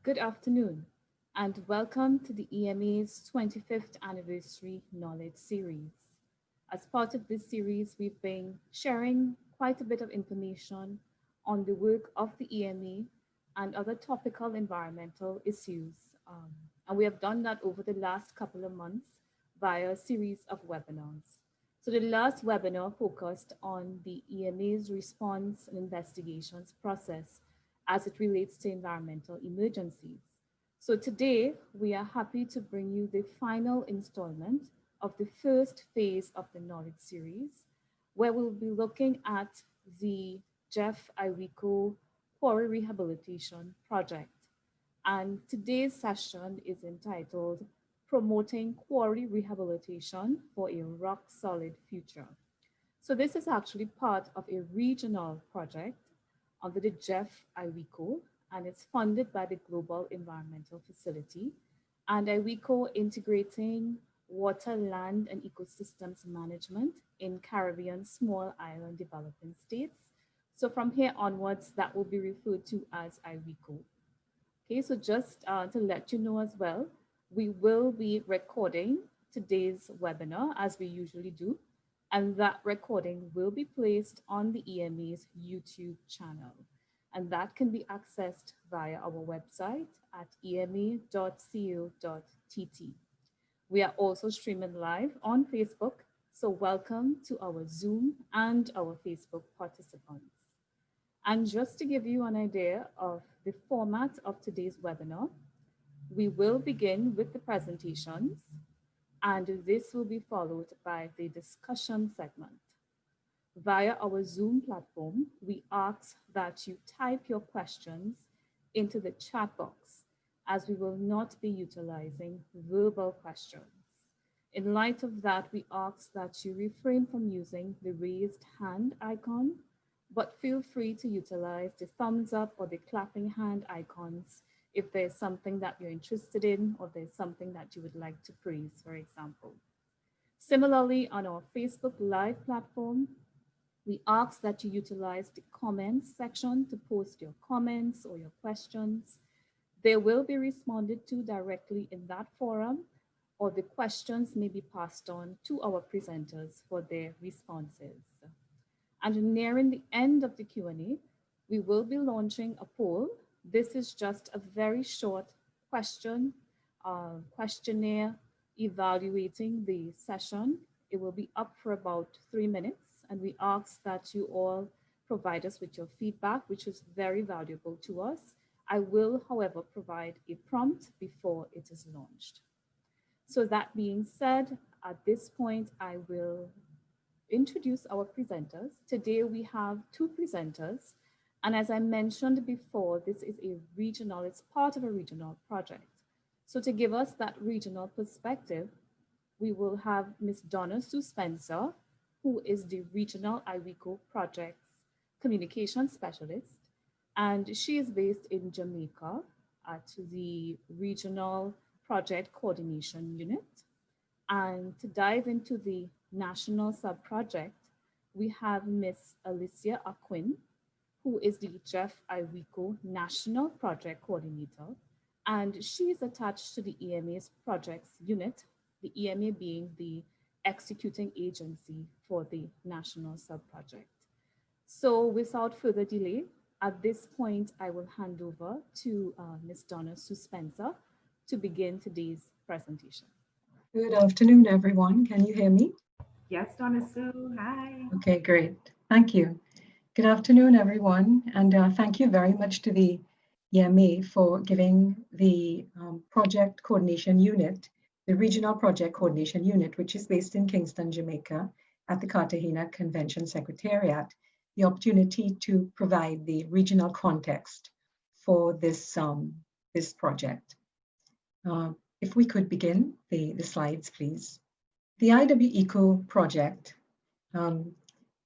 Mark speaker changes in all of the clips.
Speaker 1: Good afternoon, and welcome to the EMA's 25th Anniversary Knowledge Series. As part of this series, we've been sharing quite a bit of information on the work of the EMA and other topical environmental issues. And we have done that over the last couple of months via a series of webinars. So the last webinar focused on the EMA's response and investigations process as it relates to environmental emergencies. So today, we are happy to bring you the final installment of the first phase of the knowledge series, where we'll be looking at the Jeff Iwiko Quarry Rehabilitation Project. And today's session is entitled Promoting Quarry Rehabilitation for a Rock Solid Future. So this is actually part of a regional project under the Jeff Iwiko, and it's funded by the Global Environmental Facility and Iwiko integrating water, land, and ecosystems management in Caribbean small island developing states. So from here onwards, that will be referred to as Iwiko. Okay, so just to let you know as well, we will be recording today's webinar as we usually do, and that recording will be placed on the EMA's YouTube channel. And that can be accessed via our website at ema.co.tt. We are also streaming live on Facebook, so welcome to our Zoom and our Facebook participants. And just to give you an idea of the format of today's webinar, we will begin with the presentations, and this will be followed by the discussion segment. Via our Zoom platform, we ask that you type your questions into the chat box, as we will not be utilizing verbal questions. In light of that, we ask that you refrain from using the raised hand icon, but feel free to utilize the thumbs up or the clapping hand icons if there's something that you're interested in or there's something that you would like to praise, for example. Similarly, on our Facebook Live platform, we ask that you utilize the comments section to post your comments or your questions. They will be responded to directly in that forum, or the questions may be passed on to our presenters for their responses. And nearing the end of the Q&A, we will be launching a poll. This is just a very short questionnaire evaluating the session. It will be up for about 3 minutes, and we ask that you all provide us with your feedback, which is very valuable to us. I will, however, provide a prompt before it is launched. So that being said, at this point, I will introduce our presenters. Today we have two presenters, and as I mentioned before, this is it's part of a regional project. So to give us that regional perspective, we will have Ms. Donna Sue Spencer, who is the Regional Iwiko Projects Communication Specialist, and she is based in Jamaica at the Regional Project Coordination Unit. And to dive into the national sub-project, we have Ms. Alicia Aquin, who is the Jeff Iwiko National Project Coordinator, and she is attached to the EMA's projects unit, the EMA being the executing agency for the national sub-project. So without further delay, at this point, I will hand over to Ms. Donna Sue Spencer to begin today's presentation.
Speaker 2: Good afternoon, everyone. Can you hear me?
Speaker 3: Yes, Donna Sue. Hi.
Speaker 2: Okay, great. Thank you. Good afternoon, everyone. And thank you very much to the EMA for giving the project coordination unit, the Regional Project Coordination Unit, which is based in Kingston, Jamaica, at the Cartagena Convention Secretariat, the opportunity to provide the regional context for this, this project. If we could begin the slides, please. The IWECO project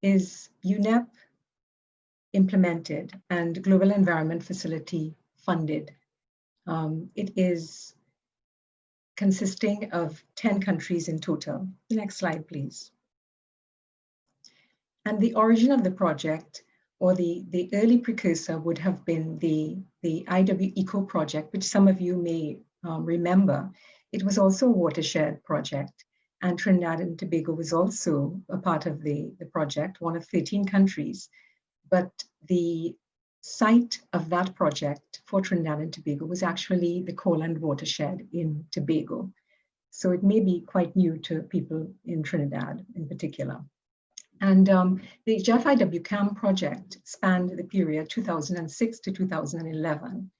Speaker 2: is UNEP implemented and Global Environment Facility funded. It is consisting of 10 countries in total. Next slide, please. And the origin of the project or the early precursor would have been the IW Eco project, which some of you may remember. It was also a watershed project, and Trinidad and Tobago was also a part of the project, one of 13 countries. But the site of that project for Trinidad and Tobago was actually the Coland watershed in Tobago. So it may be quite new to people in Trinidad in particular. And the JFIW CAM project spanned the period 2006 to 2011.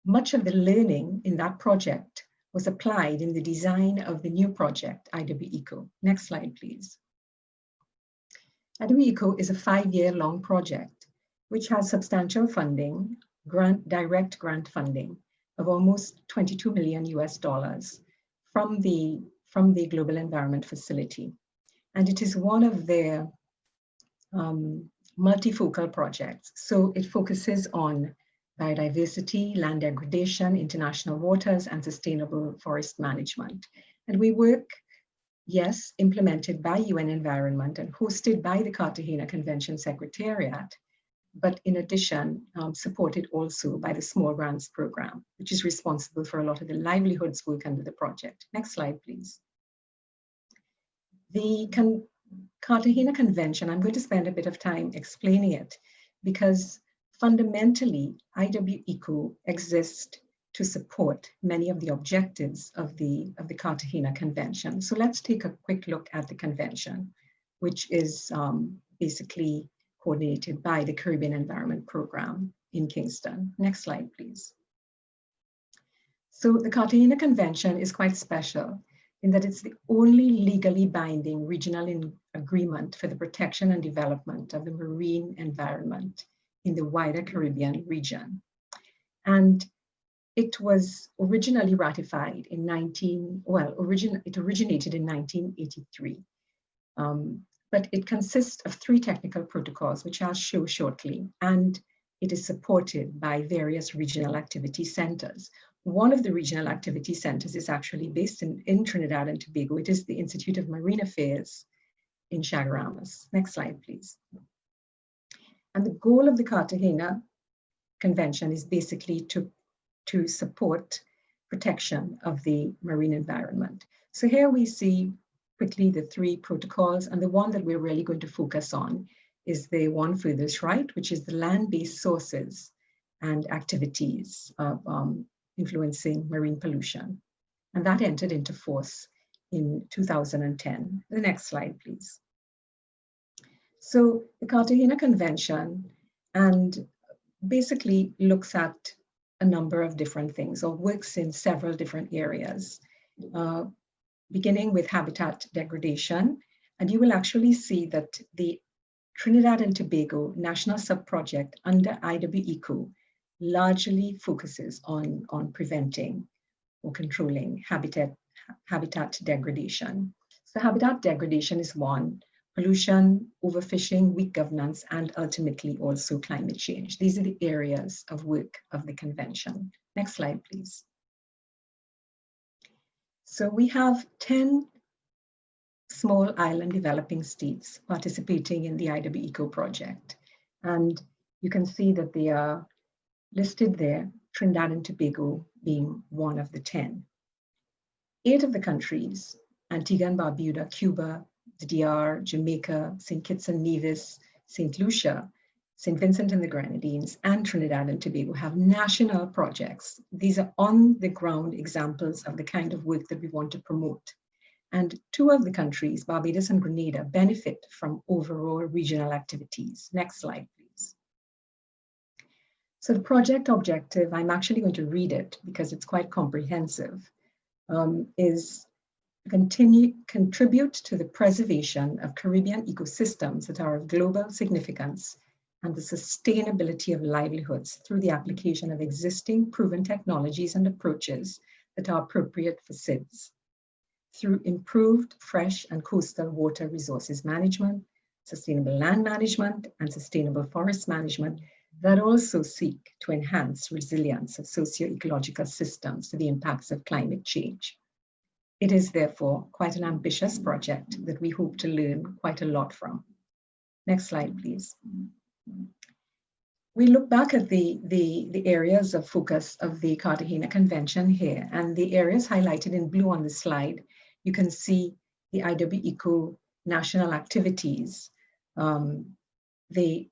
Speaker 2: Much of the learning in that project was applied in the design of the new project, IW Eco. Next slide, please. IW Eco is a 5-year-long project, which has substantial funding, direct grant funding of almost $22 million from the Global Environment Facility. And it is one of their multifocal projects. So it focuses on biodiversity, land degradation, international waters, and sustainable forest management. And we work, yes, implemented by UN Environment and hosted by the Cartagena Convention Secretariat, but in addition, supported also by the Small Grants Program, which is responsible for a lot of the livelihoods work under the project. Next slide, please. The Cartagena Convention, I'm going to spend a bit of time explaining it because fundamentally, IW Eco exists to support many of the objectives of the Cartagena Convention. So let's take a quick look at the convention, which is basically coordinated by the Caribbean Environment Program in Kingston. Next slide, please. So the Cartagena Convention is quite special in that it's the only legally binding regional agreement for the protection and development of the marine environment in the wider Caribbean region. And it was originally ratified in it originated in 1983. But it consists of 3 technical protocols, which I'll show shortly, and it is supported by various regional activity centers. One of the regional activity centers is actually based in Trinidad and Tobago. It is the Institute of Marine Affairs in Chaguaramas. Next slide, please. And the goal of the Cartagena Convention is basically to support protection of the marine environment. So here we see quickly the 3 protocols, and the one that we're really going to focus on is the one furthest right, which is the land-based sources and activities of influencing marine pollution. And that entered into force in 2010. The next slide, please. So the Cartagena Convention and basically looks at a number of different things or works in several different areas, beginning with habitat degradation. And you will actually see that the Trinidad and Tobago National Subproject under IW Eco largely focuses on preventing or controlling habitat degradation. So habitat degradation is one, pollution, overfishing, weak governance, and ultimately also climate change. These are the areas of work of the convention. Next slide, please. So we have 10 small island developing states participating in the IW Eco project. And you can see that they are listed there, Trinidad and Tobago being one of the 10. 8 of the countries, Antigua and Barbuda, Cuba, the DR, Jamaica, St. Kitts and Nevis, St. Lucia, St. Vincent and the Grenadines, and Trinidad and Tobago have national projects. These are on-the-ground examples of the kind of work that we want to promote. And 2 of the countries, Barbados and Grenada, benefit from overall regional activities. Next slide, please. So the project objective, I'm actually going to read it because it's quite comprehensive, is contribute to the preservation of Caribbean ecosystems that are of global significance and the sustainability of livelihoods through the application of existing proven technologies and approaches that are appropriate for SIDS, through improved fresh and coastal water resources management, sustainable land management, and sustainable forest management that also seek to enhance resilience of socio-ecological systems to the impacts of climate change. It is therefore quite an ambitious project that we hope to learn quite a lot from. Next slide, please. We look back at the areas of focus of the Cartagena Convention here, and the areas highlighted in blue on the slide. You can see the IWECO national activities. They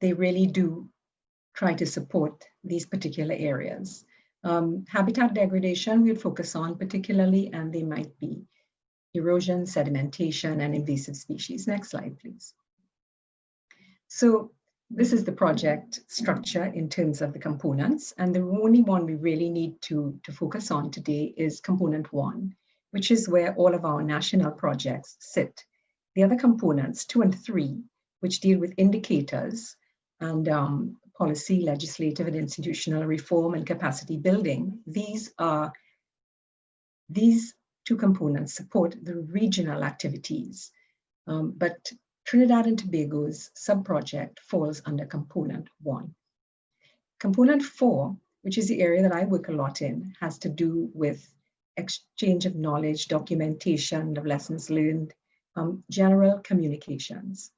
Speaker 2: really do try to support these particular areas. Habitat degradation we'll focus on particularly, and they might be erosion, sedimentation, and invasive species. Next slide, please. So this is the project structure in terms of the components, and the only one we really need to focus on today is component 1, which is where all of our national projects sit. The other components 2 and 3, which deal with indicators and policy, legislative, and institutional reform and capacity building, these 2 components support the regional activities, but Trinidad and Tobago's sub-project falls under component 1. Component 4, which is the area that I work a lot in, has to do with exchange of knowledge, documentation of lessons learned, general communications.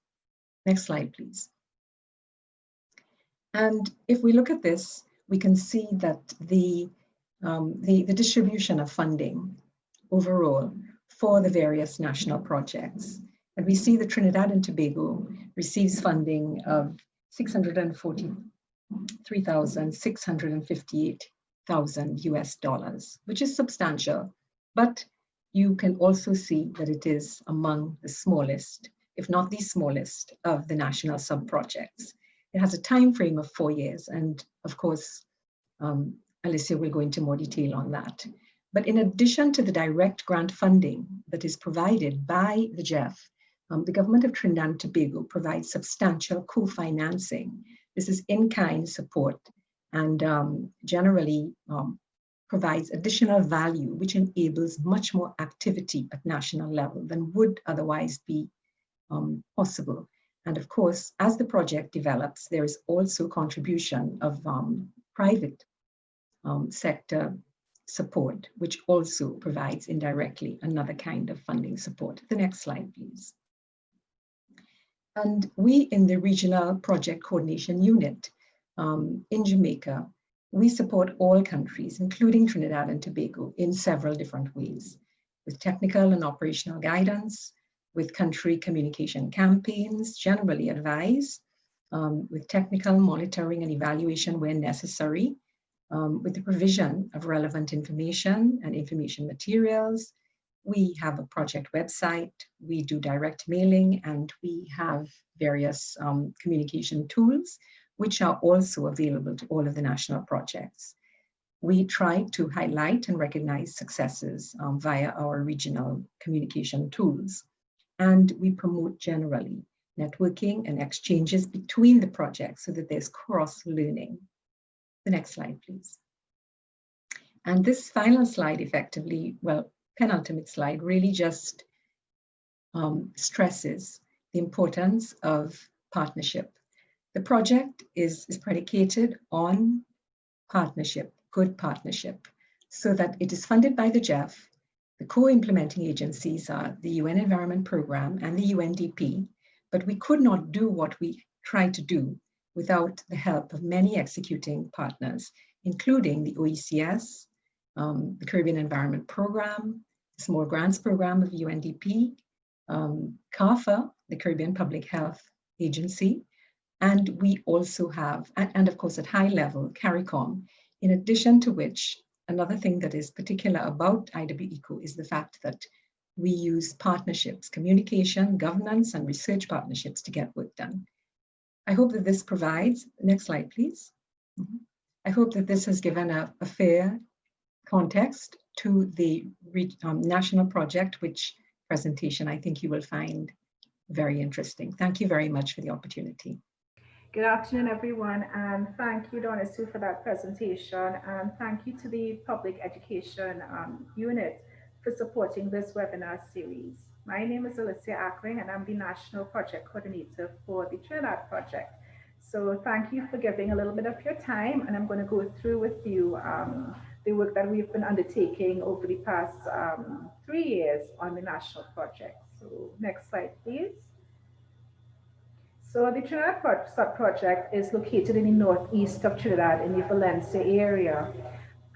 Speaker 2: Next slide, please. And if we look at this, we can see that the distribution of funding overall for the various national projects. And we see that Trinidad and Tobago receives funding of $643,658,000 US, which is substantial. But you can also see that it is among the smallest, if not the smallest, of the national sub-projects. It has a time frame of 4 years. And of course, Alicia will go into more detail on that. But in addition to the direct grant funding that is provided by the GEF, the government of Trinidad and Tobago provides substantial co-financing. This is in-kind support and generally provides additional value, which enables much more activity at national level than would otherwise be possible. And of course, as the project develops, there is also contribution of private sector support, which also provides indirectly another kind of funding support. The next slide, please. And we in the Regional Project Coordination Unit in Jamaica, we support all countries, including Trinidad and Tobago, in several different ways, with technical and operational guidance, with country communication campaigns, generally advised, with technical monitoring and evaluation where necessary, with the provision of relevant information and information materials. We have a project website, we do direct mailing, and we have various communication tools, which are also available to all of the national projects. We try to highlight and recognize successes via our regional communication tools. And we promote generally networking and exchanges between the projects so that there's cross-learning. The next slide, please. And this final slide effectively, well, penultimate slide, really just stresses the importance of partnership. The project is predicated on partnership, good partnership, so that it is funded by the GEF. The co-implementing agencies are the UN Environment Programme and the UNDP, but we could not do what we tried to do without the help of many executing partners, including the OECS, the Caribbean Environment Programme, the Small Grants Programme of UNDP, CARPHA, the Caribbean Public Health Agency, and we also have, and of course at high level, CARICOM, in addition to which, another thing that is particular about IWECO is the fact that we use partnerships, communication, governance, and research partnerships to get work done. I hope that this provides, next slide, please. I hope that this has given a fair context to the national project, which presentation I think you will find very interesting. Thank you very much for the opportunity.
Speaker 3: Good afternoon, everyone, and thank you, Donna Sue, for that presentation, and thank you to the Public Education Unit for supporting this webinar series. My name is Alicia Ackring, and I'm the National Project Coordinator for the Trinidad Project. So thank you for giving a little bit of your time, and I'm going to go through with you the work that we've been undertaking over the past 3 years on the national project. So next slide, please. So the Trinidad sub-project is located in the northeast of Trinidad in the Valencia area.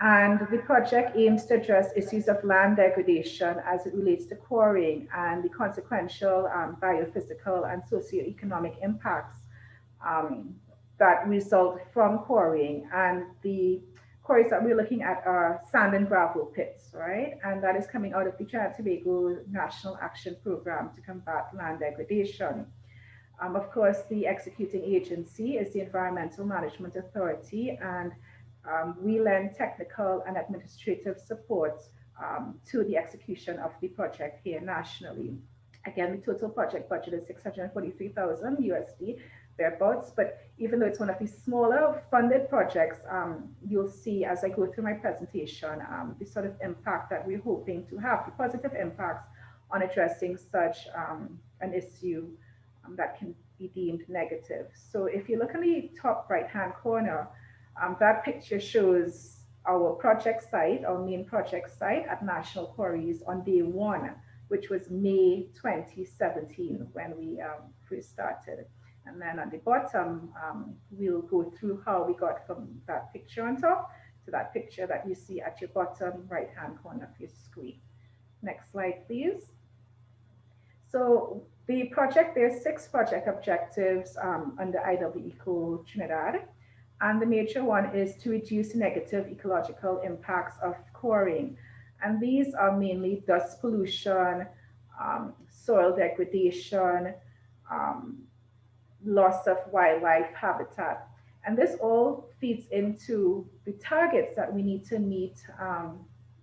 Speaker 3: And the project aims to address issues of land degradation as it relates to quarrying and the consequential biophysical and socioeconomic impacts that result from quarrying. And the quarries that we're looking at are sand and gravel pits, right? And that is coming out of the Trinidad and Tobago National Action Program to combat land degradation. Of course, the executing agency is the Environmental Management Authority, and we lend technical and administrative support to the execution of the project here nationally. Again, the total project budget is 643,000 USD, thereabouts, but even though it's one of the smaller funded projects, you'll see as I go through my presentation, the sort of impact that we're hoping to have, the positive impacts on addressing such an issue that can be deemed negative. So if you look in the top right-hand corner, that picture shows our project site, our main project site at National Quarries on day one, which was May 2017 when we first started. And then at the bottom, we'll go through how we got from that picture on top to that picture that you see at your bottom right-hand corner of your screen. Next slide, please. So the project, there's 6 project objectives under IWECO Trinidad. And the major one is to reduce negative ecological impacts of quarrying. And these are mainly dust pollution, soil degradation, loss of wildlife habitat. And this all feeds into the targets that we need to meet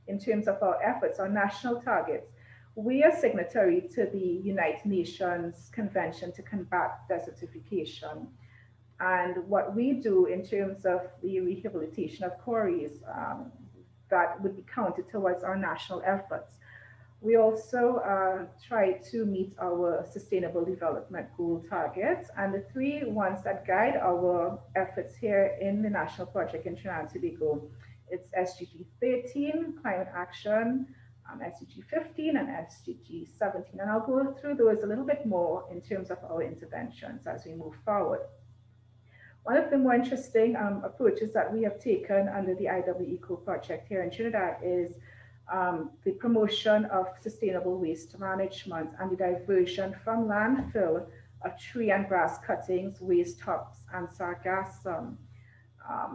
Speaker 3: in terms of our efforts, our national targets. We are signatory to the United Nations Convention to Combat Desertification. And what we do in terms of the rehabilitation of quarries, that would be counted towards our national efforts. We also try to meet our Sustainable Development Goal targets, and the 3 ones that guide our efforts here in the national project in Trinidad and Tobago. It's SDG 13, climate action, SDG 15, and SDG 17. And I'll go through those a little bit more in terms of our interventions as we move forward. One of the more interesting approaches that we have taken under the IWECO project here in Trinidad is the promotion of sustainable waste management and the diversion from landfill of tree and grass cuttings, waste tops, and sargassum.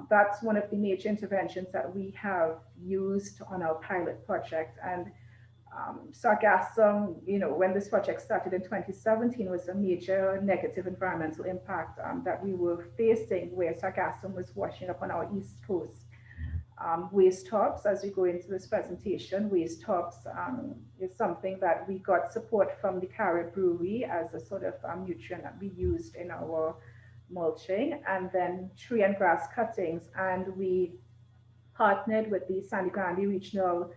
Speaker 3: That's one of the major interventions that we have used on our pilot project. And sargassum, you know, when this project started in 2017, was a major negative environmental impact that we were facing, where sargassum was washing up on our east coast. Waste tops, as we go into this presentation, waste tops is something that we got support from the Carib Brewery as a sort of nutrient that we used in our mulching, and then tree and grass cuttings. And we partnered with the Sangre Grande Regional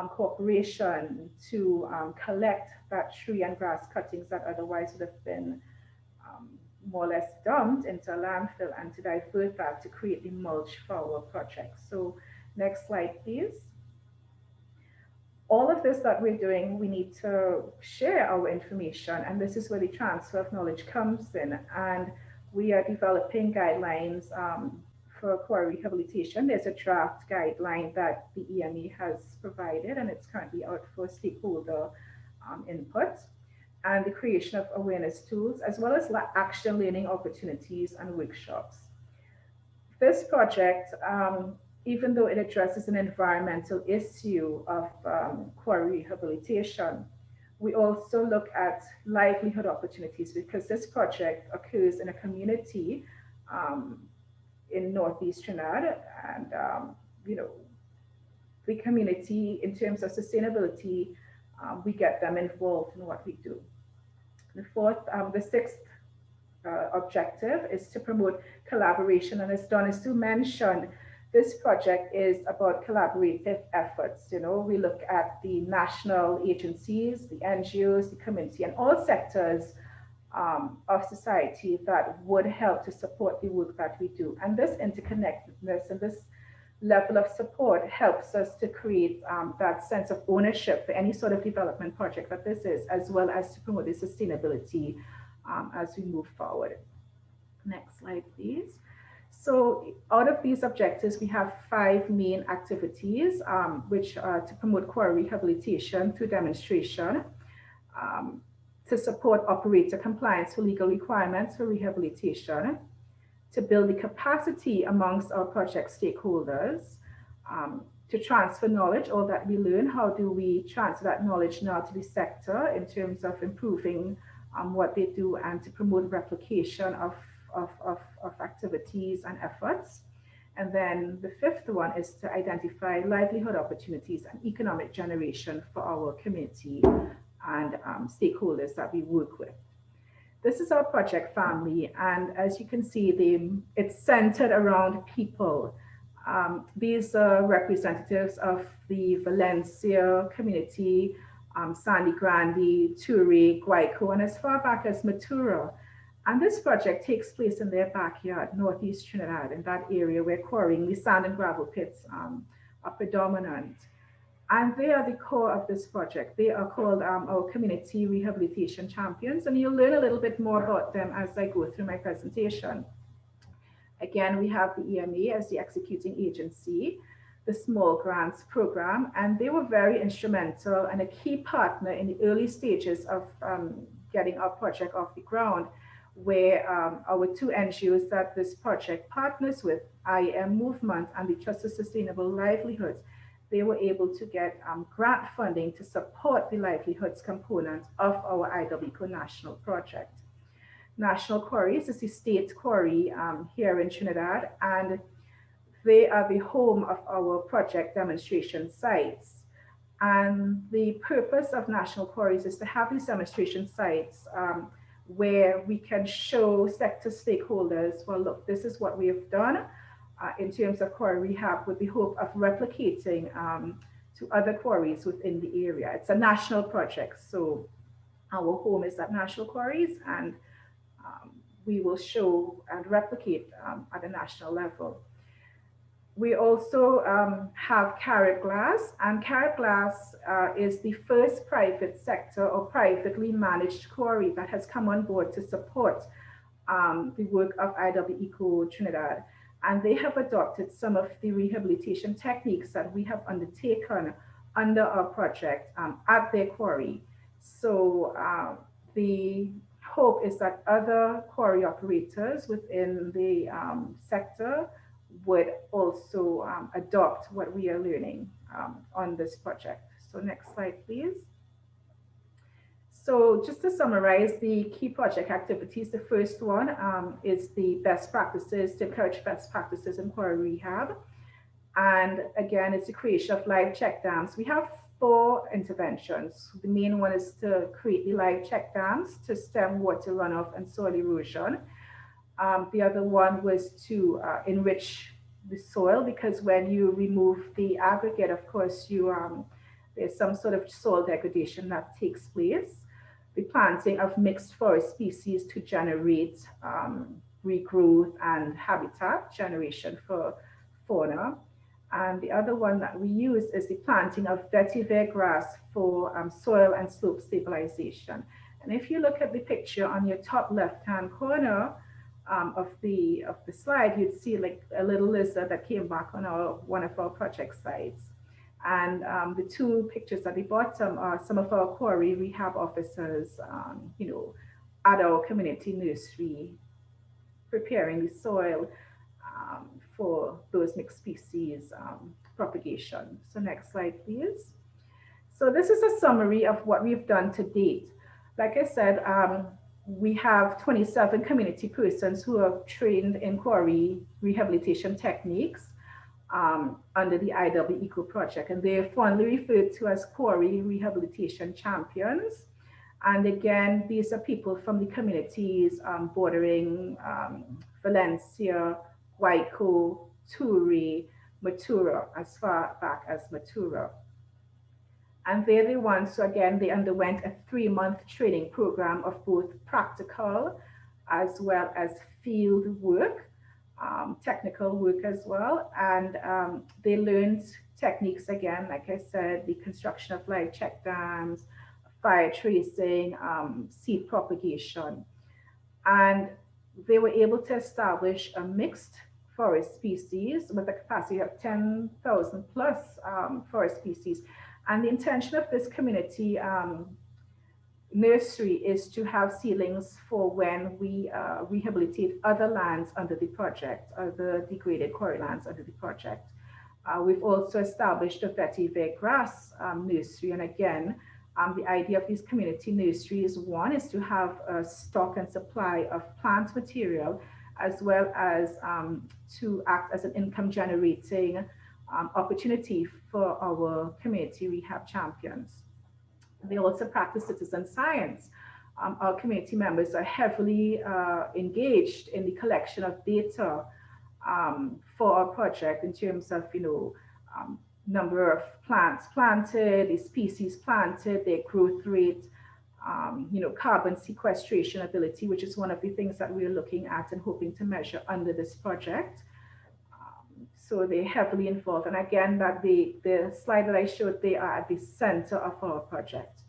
Speaker 3: Corporation to collect that tree and grass cuttings that otherwise would have been more or less dumped into a landfill, and to divert that to create the mulch for our project. So next slide, please. All of this that we're doing, we need to share our information, and this is where the transfer of knowledge comes in. And we are developing guidelines for quarry rehabilitation. There's a draft guideline that the EMA has provided, and it's currently out for stakeholder input, and the creation of awareness tools, as well as action learning opportunities and workshops. This project, even though it addresses an environmental issue of quarry rehabilitation, we also look at livelihood opportunities, because this project occurs in a community in Northeast Trinidad, and you know, the community, in terms of sustainability, we get them involved in what we do. The sixth objective is to promote collaboration, and as Donna Sue mentioned, this project is about collaborative efforts. You know, we look at the national agencies, the NGOs, the community, and all sectors of society that would help to support the work that we do. And this interconnectedness and this level of support helps us to create that sense of ownership for any sort of development project that this is, as well as to promote the sustainability as we move forward. Next slide, please. So out of these objectives, we have 5 main activities, which are to promote quarry rehabilitation through demonstration, um, to support operator compliance for legal requirements for rehabilitation, to build the capacity amongst our project stakeholders, to transfer knowledge, all that we learn, how do we transfer that knowledge now to the sector in terms of improving what they do, and to promote replication of activities and efforts. And then the 5th one is to identify livelihood opportunities and economic generation for our community and stakeholders that we work with. This is our project family, and as you can see, it's centered around people. These are representatives of the Valencia community, Sangre Grande, Ture, Guayco, and as far back as Matura. And this project takes place in their backyard, Northeast Trinidad, in that area where quarrying, the sand and gravel pits are predominant. And they are the core of this project. They are called our Community Rehabilitation Champions, and you'll learn a little bit more about them as I go through my presentation. Again, we have the EMA as the executing agency, the Small Grants Program, and they were very instrumental and a key partner in the early stages of getting our project off the ground, where our 2 NGOs that this project partners with, IM Movement and the Trust for Sustainable Livelihoods, they were able to get grant funding to support the livelihoods component of our IWECO national project. National Quarries is the state quarry here in Trinidad, and they are the home of our project demonstration sites. And the purpose of National Quarries is to have these demonstration sites where we can show sector stakeholders, well, look, this is what we have done in terms of quarry rehab, with the hope of replicating to other quarries within the area. It's a national project, so our home is at National Quarries, and we will show and replicate at a national level. We also have Carat Glass, and Carat Glass is the first private sector or privately managed quarry that has come on board to support the work of IWECO Trinidad. And they have adopted some of the rehabilitation techniques that we have undertaken under our project at their quarry. So the hope is that other quarry operators within the sector would also adopt what we are learning on this project. So next slide, please. So just to summarize the key project activities, the first one is the best practices, to encourage best practices in quarry rehab. And again, it's the creation of live check dams. We have 4 interventions. The main one is to create the live check dams to stem water runoff and soil erosion. The other one was to enrich the soil, because when you remove the aggregate, of course, there's some sort of soil degradation that takes place. The planting of mixed forest species to generate regrowth and habitat generation for fauna. And the other one that we use is the planting of vetiver grass for soil and slope stabilization. And if you look at the picture on your top left-hand corner of the slide, you'd see like a little lizard that came back on one of our project sites. And the 2 pictures at the bottom are some of our quarry rehab officers, at our community nursery, preparing the soil for those mixed species propagation. So next slide, please. So this is a summary of what we've done to date. Like I said, we have 27 community persons who are trained in quarry rehabilitation techniques under the IWECO project, and they are fondly referred to as quarry rehabilitation champions. And again, these are people from the communities bordering Valencia, Guayco, Ture, Matura, as far back as Matura. And they're the ones who, again, they underwent a 3-month training program of both practical as well as field work, technical work as well. And they learned techniques, again, like I said, the construction of live check dams, fire tracing, seed propagation. And they were able to establish a mixed forest species with a capacity of 10,000 plus forest species. And the intention of this community nursery is to have seedlings for when we rehabilitate other lands under the project, other degraded quarry lands under the project. We've also established a vetiver grass nursery. And again, the idea of these community nurseries, one is to have a stock and supply of plant material, as well as to act as an income generating opportunity for our community rehab champions. They also practice citizen science. Our community members are heavily engaged in the collection of data for our project in terms of, number of plants planted, the species planted, their growth rate, carbon sequestration ability, which is one of the things that we're looking at and hoping to measure under this project. So they're heavily involved. And again, that the slide that I showed, they are at the center of our project.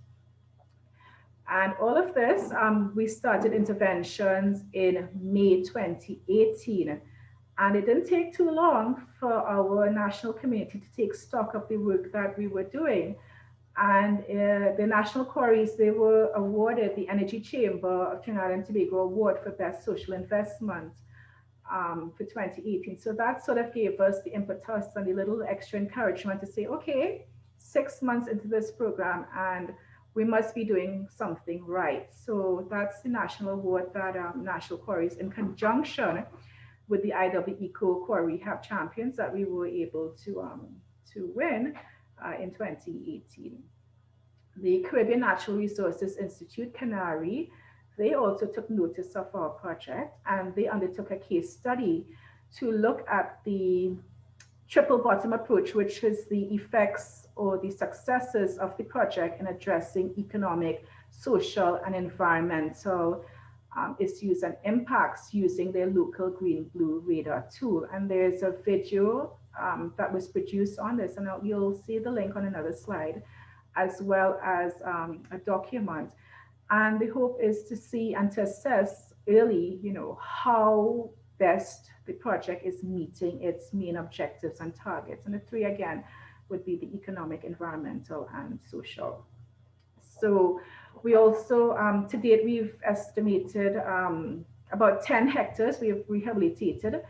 Speaker 3: And all of this, we started interventions in May 2018. And it didn't take too long for our national community to take stock of the work that we were doing. And the National Quarries, they were awarded the Energy Chamber of Trinidad and Tobago Award for Best Social Investment for 2018. So that sort of gave us the impetus and the little extra encouragement to say, okay, 6 months into this program and we must be doing something right. So that's the national award that National Quarries, in conjunction with the IWECO Quarry Rehab Champions, that we were able to win in 2018. The Caribbean Natural Resources Institute, CANARI, they also took notice of our project and they undertook a case study to look at the triple bottom approach, which is the effects or the successes of the project in addressing economic, social, and environmental issues and impacts using their local green-blue radar tool. And there's a video that was produced on this, and you'll see the link on another slide, as well as a document. And the hope is to see and to assess early, how best the project is meeting its main objectives and targets. And the three, again, would be the economic, environmental, and social. So we also, to date, we've estimated about 10 hectares we have rehabilitated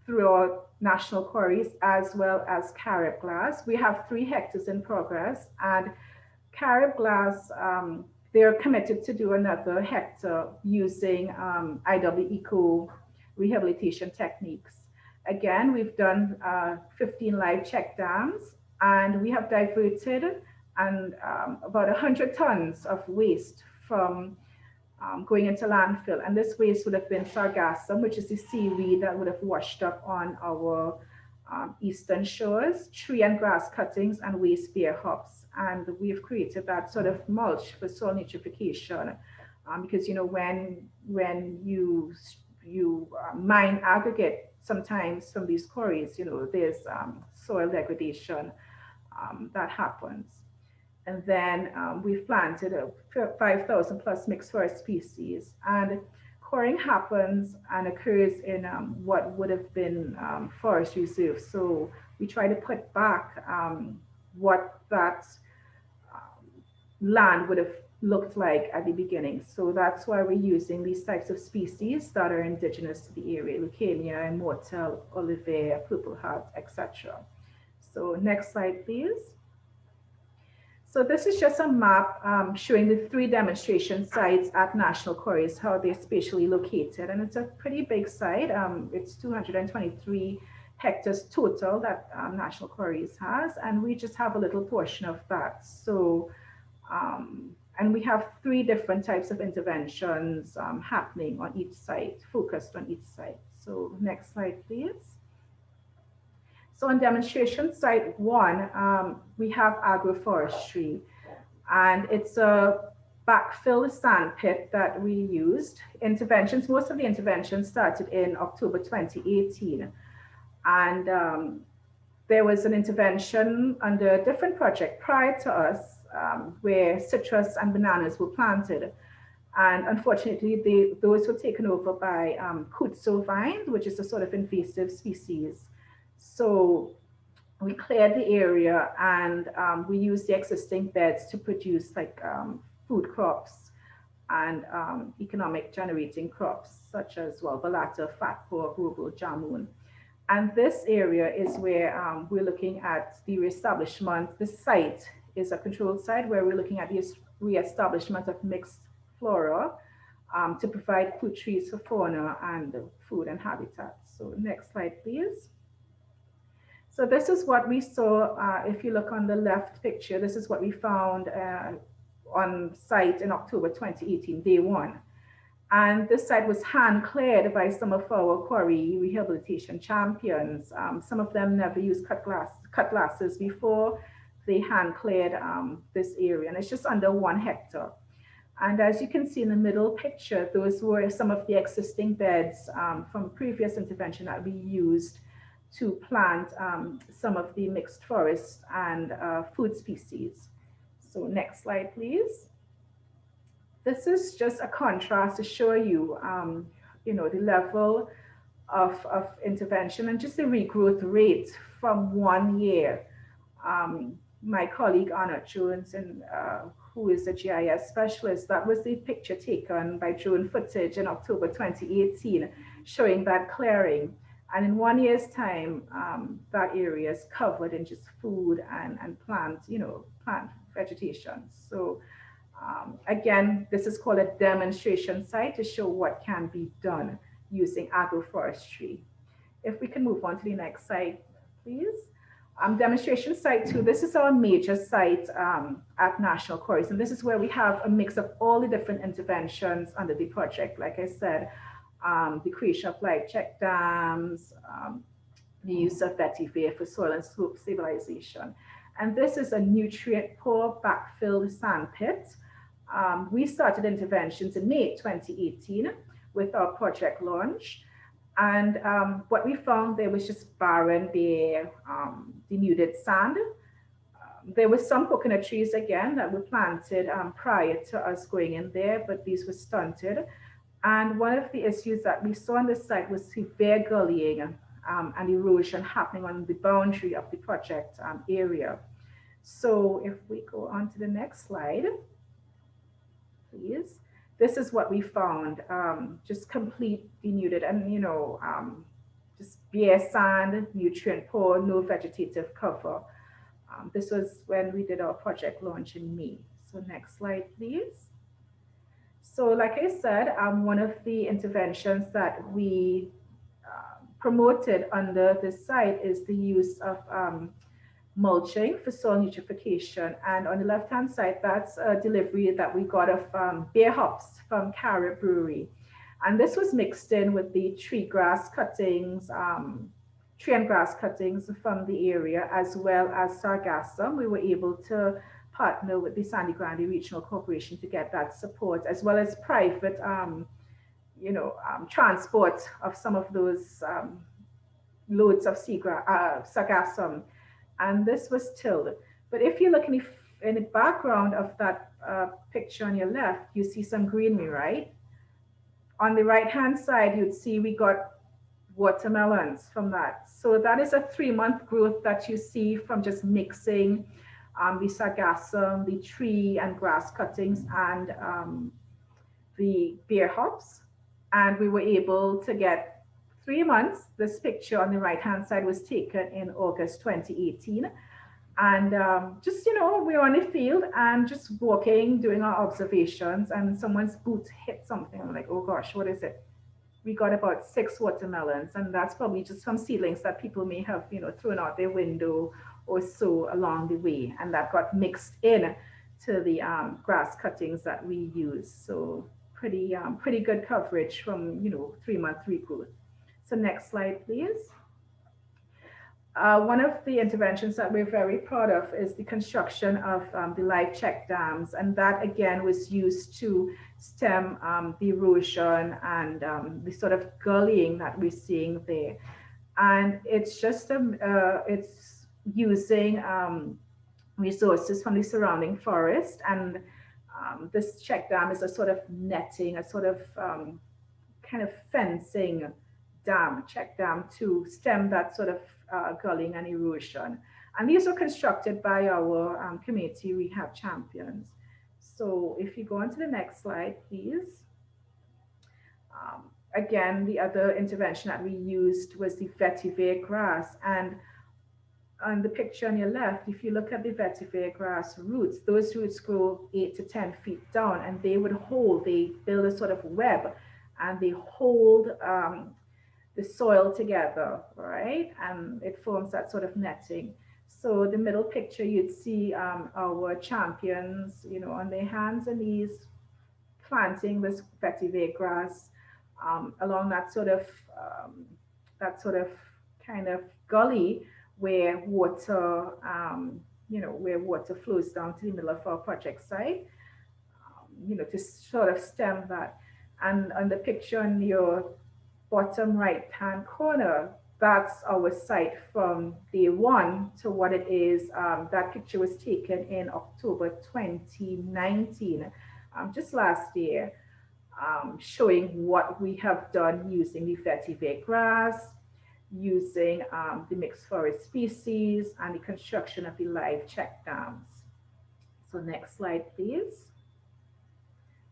Speaker 3: through our national quarries, as well as Carib Glass. We have 3 hectares in progress, and Carib Glass, they're committed to do another hectare using IWECO rehabilitation techniques. Again, we've done 15 live check dams, and we have diverted about 100 tons of waste from going into landfill. And this waste would have been sargassum, which is the seaweed that would have washed up on our eastern shores, tree and grass cuttings, and waste beer hops. And we've created that sort of mulch for soil nitrification, because when you mine aggregate sometimes from these quarries, there's soil degradation that happens. And then we've planted 5,000 plus mixed forest species. And quarrying happens and occurs in what would have been forest reserves. So we try to put back what that land would have looked like at the beginning. So that's why we're using these types of species that are indigenous to the area: Leucaena, Immortelle, Olivaea, Purple Heart, etc. So next slide, please. So this is just a map showing the 3 demonstration sites at National Quarries, how they're spatially located. And it's a pretty big site. It's 223 hectares total that National Quarries has, and we just have a little portion of that. So, and we have 3 different types of interventions happening on each site, focused on each site. So next slide, please. So on demonstration site 1, we have agroforestry, and it's a backfill sand pit that we used. Interventions, most of the interventions started in October 2018. And there was an intervention under a different project prior to us where citrus and bananas were planted. And unfortunately, those were taken over by Kudzu vine, which is a sort of invasive species. So we cleared the area, and we used the existing beds to produce like food crops and economic generating crops such as, well, balata, fat pork, rogo, jamun. And this area is where we're looking at the reestablishment. This site is a controlled site where we're looking at the reestablishment of mixed flora to provide food trees for fauna and food and habitat. So next slide, please. So this is what we saw. If you look on the left picture, this is what we found on site in October 2018, day one. And this site was hand cleared by some of our quarry rehabilitation champions. Some of them never used cut glasses before. They hand cleared this area, and it's just under 1 hectare. And as you can see in the middle picture, those were some of the existing beds from previous intervention that we used to plant some of the mixed forest and food species. So next slide, please. This is just a contrast to show you, the level of intervention and just the regrowth rate from 1 year. My colleague Arnott Jones, who is a GIS specialist, that was the picture taken by drone footage in October 2018, showing that clearing. And in 1 year's time, that area is covered in just food and plant, plant vegetation. So again, this is called a demonstration site to show what can be done using agroforestry. If we can move on to the next slide, please. Demonstration site 2, this is our major site at National Quarries. And this is where we have a mix of all the different interventions under the project. Like I said, the creation of live check dams, the use of vetiver for soil and slope stabilization. And this is a nutrient poor backfilled sand pit. We started interventions in May 2018 with our project launch. And what we found, there was just barren, bare, denuded sand. There were some coconut trees again that were planted prior to us going in there, but these were stunted. And one of the issues that we saw on the site was severe gullying and erosion happening on the boundary of the project area. So if we go on to the next slide, please. This is what we found, just complete denuded and, just bare sand, nutrient poor, no vegetative cover. This was when we did our project launch in May. So next slide, please. So like I said, one of the interventions that we promoted under this site is the use of mulching for soil nutrification. And on the left-hand side, that's a delivery that we got of beer hops from Carrot Brewery. And this was mixed in with the tree and grass cuttings from the area, as well as sargassum. We were able to partner with the Sandy Grande Regional Corporation to get that support, as well as private, transport of some of those loads of sargassum. And this was tilled. But if you look in the background of that picture on your left, you see some greenery, right? On the right-hand side, you'd see we got watermelons from that. So that is a 3-month growth that you see from just mixing the sargassum, the tree and grass cuttings, and the beer hops. And we were able to get 3 months. This picture on the right-hand side was taken in August 2018. And just, we're on the field and just walking, doing our observations, and someone's boot hit something. I'm like, oh gosh, what is it? We got about 6 watermelons, and that's probably just some seedlings that people may have, thrown out their window or so along the way. And that got mixed in to the grass cuttings that we use. So pretty good coverage from, 3-month regrowth. So next slide, please. One of the interventions that we're very proud of is the construction of the live check dams. And that again was used to stem the erosion and the sort of gullying that we're seeing there. And it's just, it's using resources from the surrounding forest and This check dam is a sort of netting, a sort of kind of fencing dam, check dam, to stem that sort of gulling and erosion. And these were constructed by our community rehab champions. So if you go on to the next slide, please. Again, the other intervention that we used was the vetiver grass. And on the picture on your left, if you look at the vetiver grass roots, those roots grow 8 to 10 feet down, and they would hold, they build a sort of web, and they hold the soil together, right? And it forms that sort of netting. So the middle picture, you'd see our champions, you know, on their hands and knees, planting this vetiver grass along that sort of kind of gully where water, you know, where water flows down to the middle of our project site, you know, to sort of stem that. And on the picture on your bottom right-hand corner, that's our site from day one to what it is. That picture was taken in October 2019, just last year, showing what we have done using the vetiver grass, using the mixed forest species, and the construction of the live check dams. So next slide, please.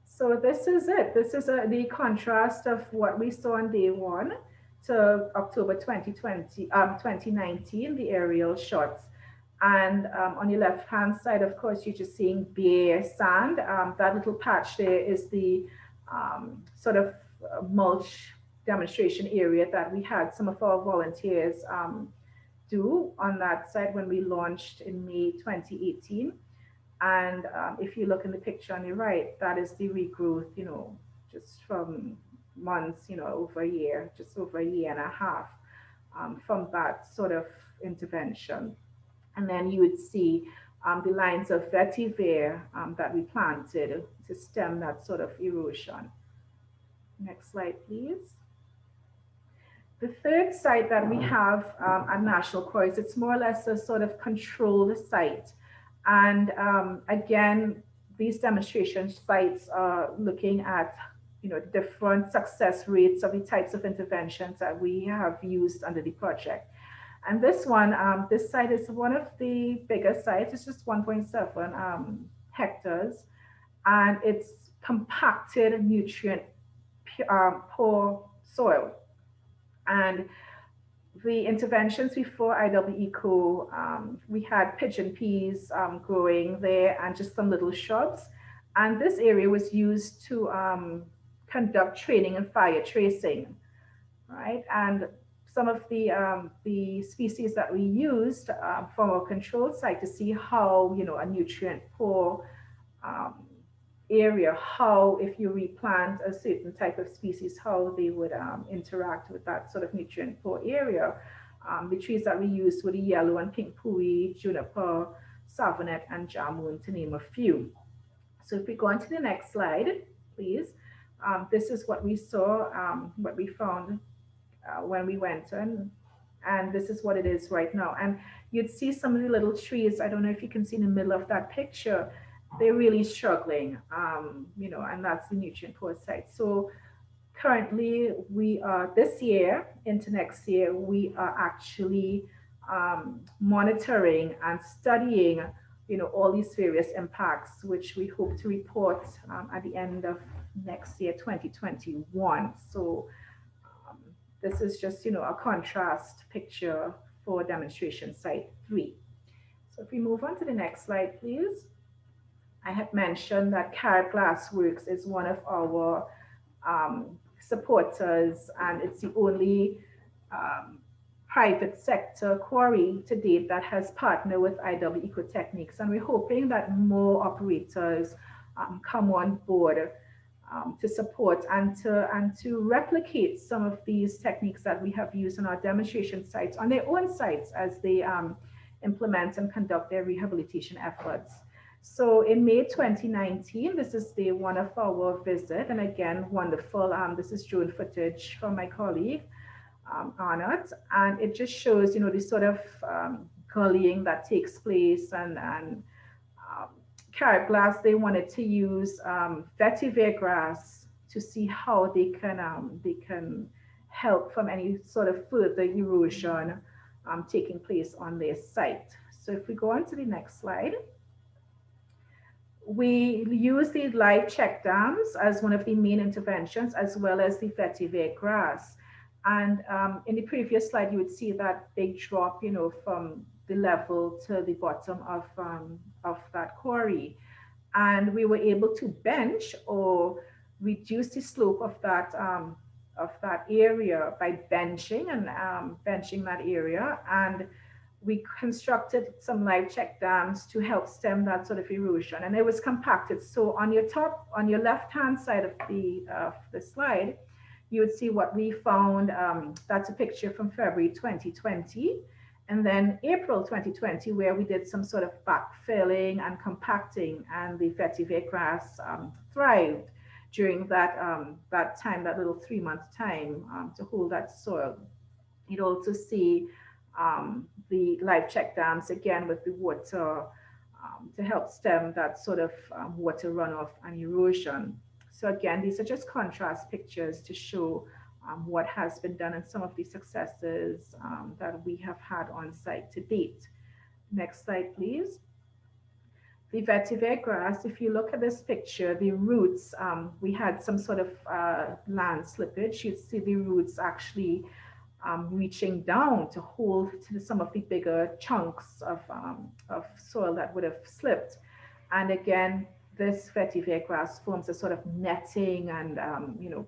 Speaker 3: So this is it. This is the contrast of what we saw on day one to October 2019, the aerial shots. And on your left-hand side, of course, you're just seeing bare sand. That little patch there is the sort of mulch demonstration area that we had some of our volunteers do on that site when we launched in May 2018. And if you look in the picture on the right, that is the regrowth, you know, just from months, you know, over a year, just over a year and a half from that sort of intervention. And then you would see the lines of vetiver that we planted to stem that sort of erosion. Next slide, please. The third site that we have at National Quarries, it's more or less a sort of controlled site. And again, these demonstration sites are looking at, you know, different success rates of the types of interventions that we have used under the project. And this one, this site is one of the bigger sites. It's just 1.7 hectares, and it's compacted, nutrient poor soil. And the interventions before IWECO, we had pigeon peas growing there and just some little shrubs. And this area was used to conduct training in fire tracing, right? And some of the species that we used from our control site to see how, you know, a nutrient poor area, how if you replant a certain type of species, how they would interact with that sort of nutrient poor area. The trees that we used were the yellow and pink pui, juniper, savonette, and jamun, to name a few. So if we go on to the next slide, please. This is what we saw, what we found when we went in, and this is what it is right now. And you'd see some of the little trees, I don't know if you can see in the middle of that picture, they're really struggling, you know, and that's the nutrient poor site. So currently we are, this year into next year, we are actually monitoring and studying, you know, all these various impacts, which we hope to report at the end of next year, 2021. So this is just, you know, a contrast picture for demonstration site 3. So if we move on to the next slide, please. I had mentioned that Carrot Glass Works is one of our supporters, and it's the only private sector quarry to date that has partnered with IWECO Techniques. And we're hoping that more operators come on board to support and to replicate some of these techniques that we have used on our demonstration sites on their own sites as they implement and conduct their rehabilitation efforts. So in May 2019, this is day one of our visit, and again, wonderful. This is drone footage from my colleague, Arnott, and it just shows, you know, the sort of gullying that takes place and carrot glass, they wanted to use vetiver grass to see how they can help from any sort of further erosion taking place on their site. So if we go on to the next slide, we use the live check dams as one of the main interventions, as well as the vetiver grass. And in the previous slide, you would see that big drop, you know, from the level to the bottom of that quarry. And we were able to bench or reduce the slope of that area by benching and benching that area. And we constructed some live check dams to help stem that sort of erosion, and it was compacted. So on your left-hand side of the slide, you would see what we found. That's a picture from February 2020, and then April 2020, where we did some sort of backfilling and compacting, and the vetiver grass thrived during that time, that little 3-month time to hold that soil. You'd also see the live check dams again with the water to help stem that sort of water runoff and erosion. So again, these are just contrast pictures to show what has been done and some of the successes that we have had on site to date. Next slide, please. The vetiver grass, if you look at this picture, the roots, we had some sort of land slippage. You'd see the roots actually reaching down to hold to some of the bigger chunks of soil that would have slipped. And again, this vetiver grass forms a sort of netting and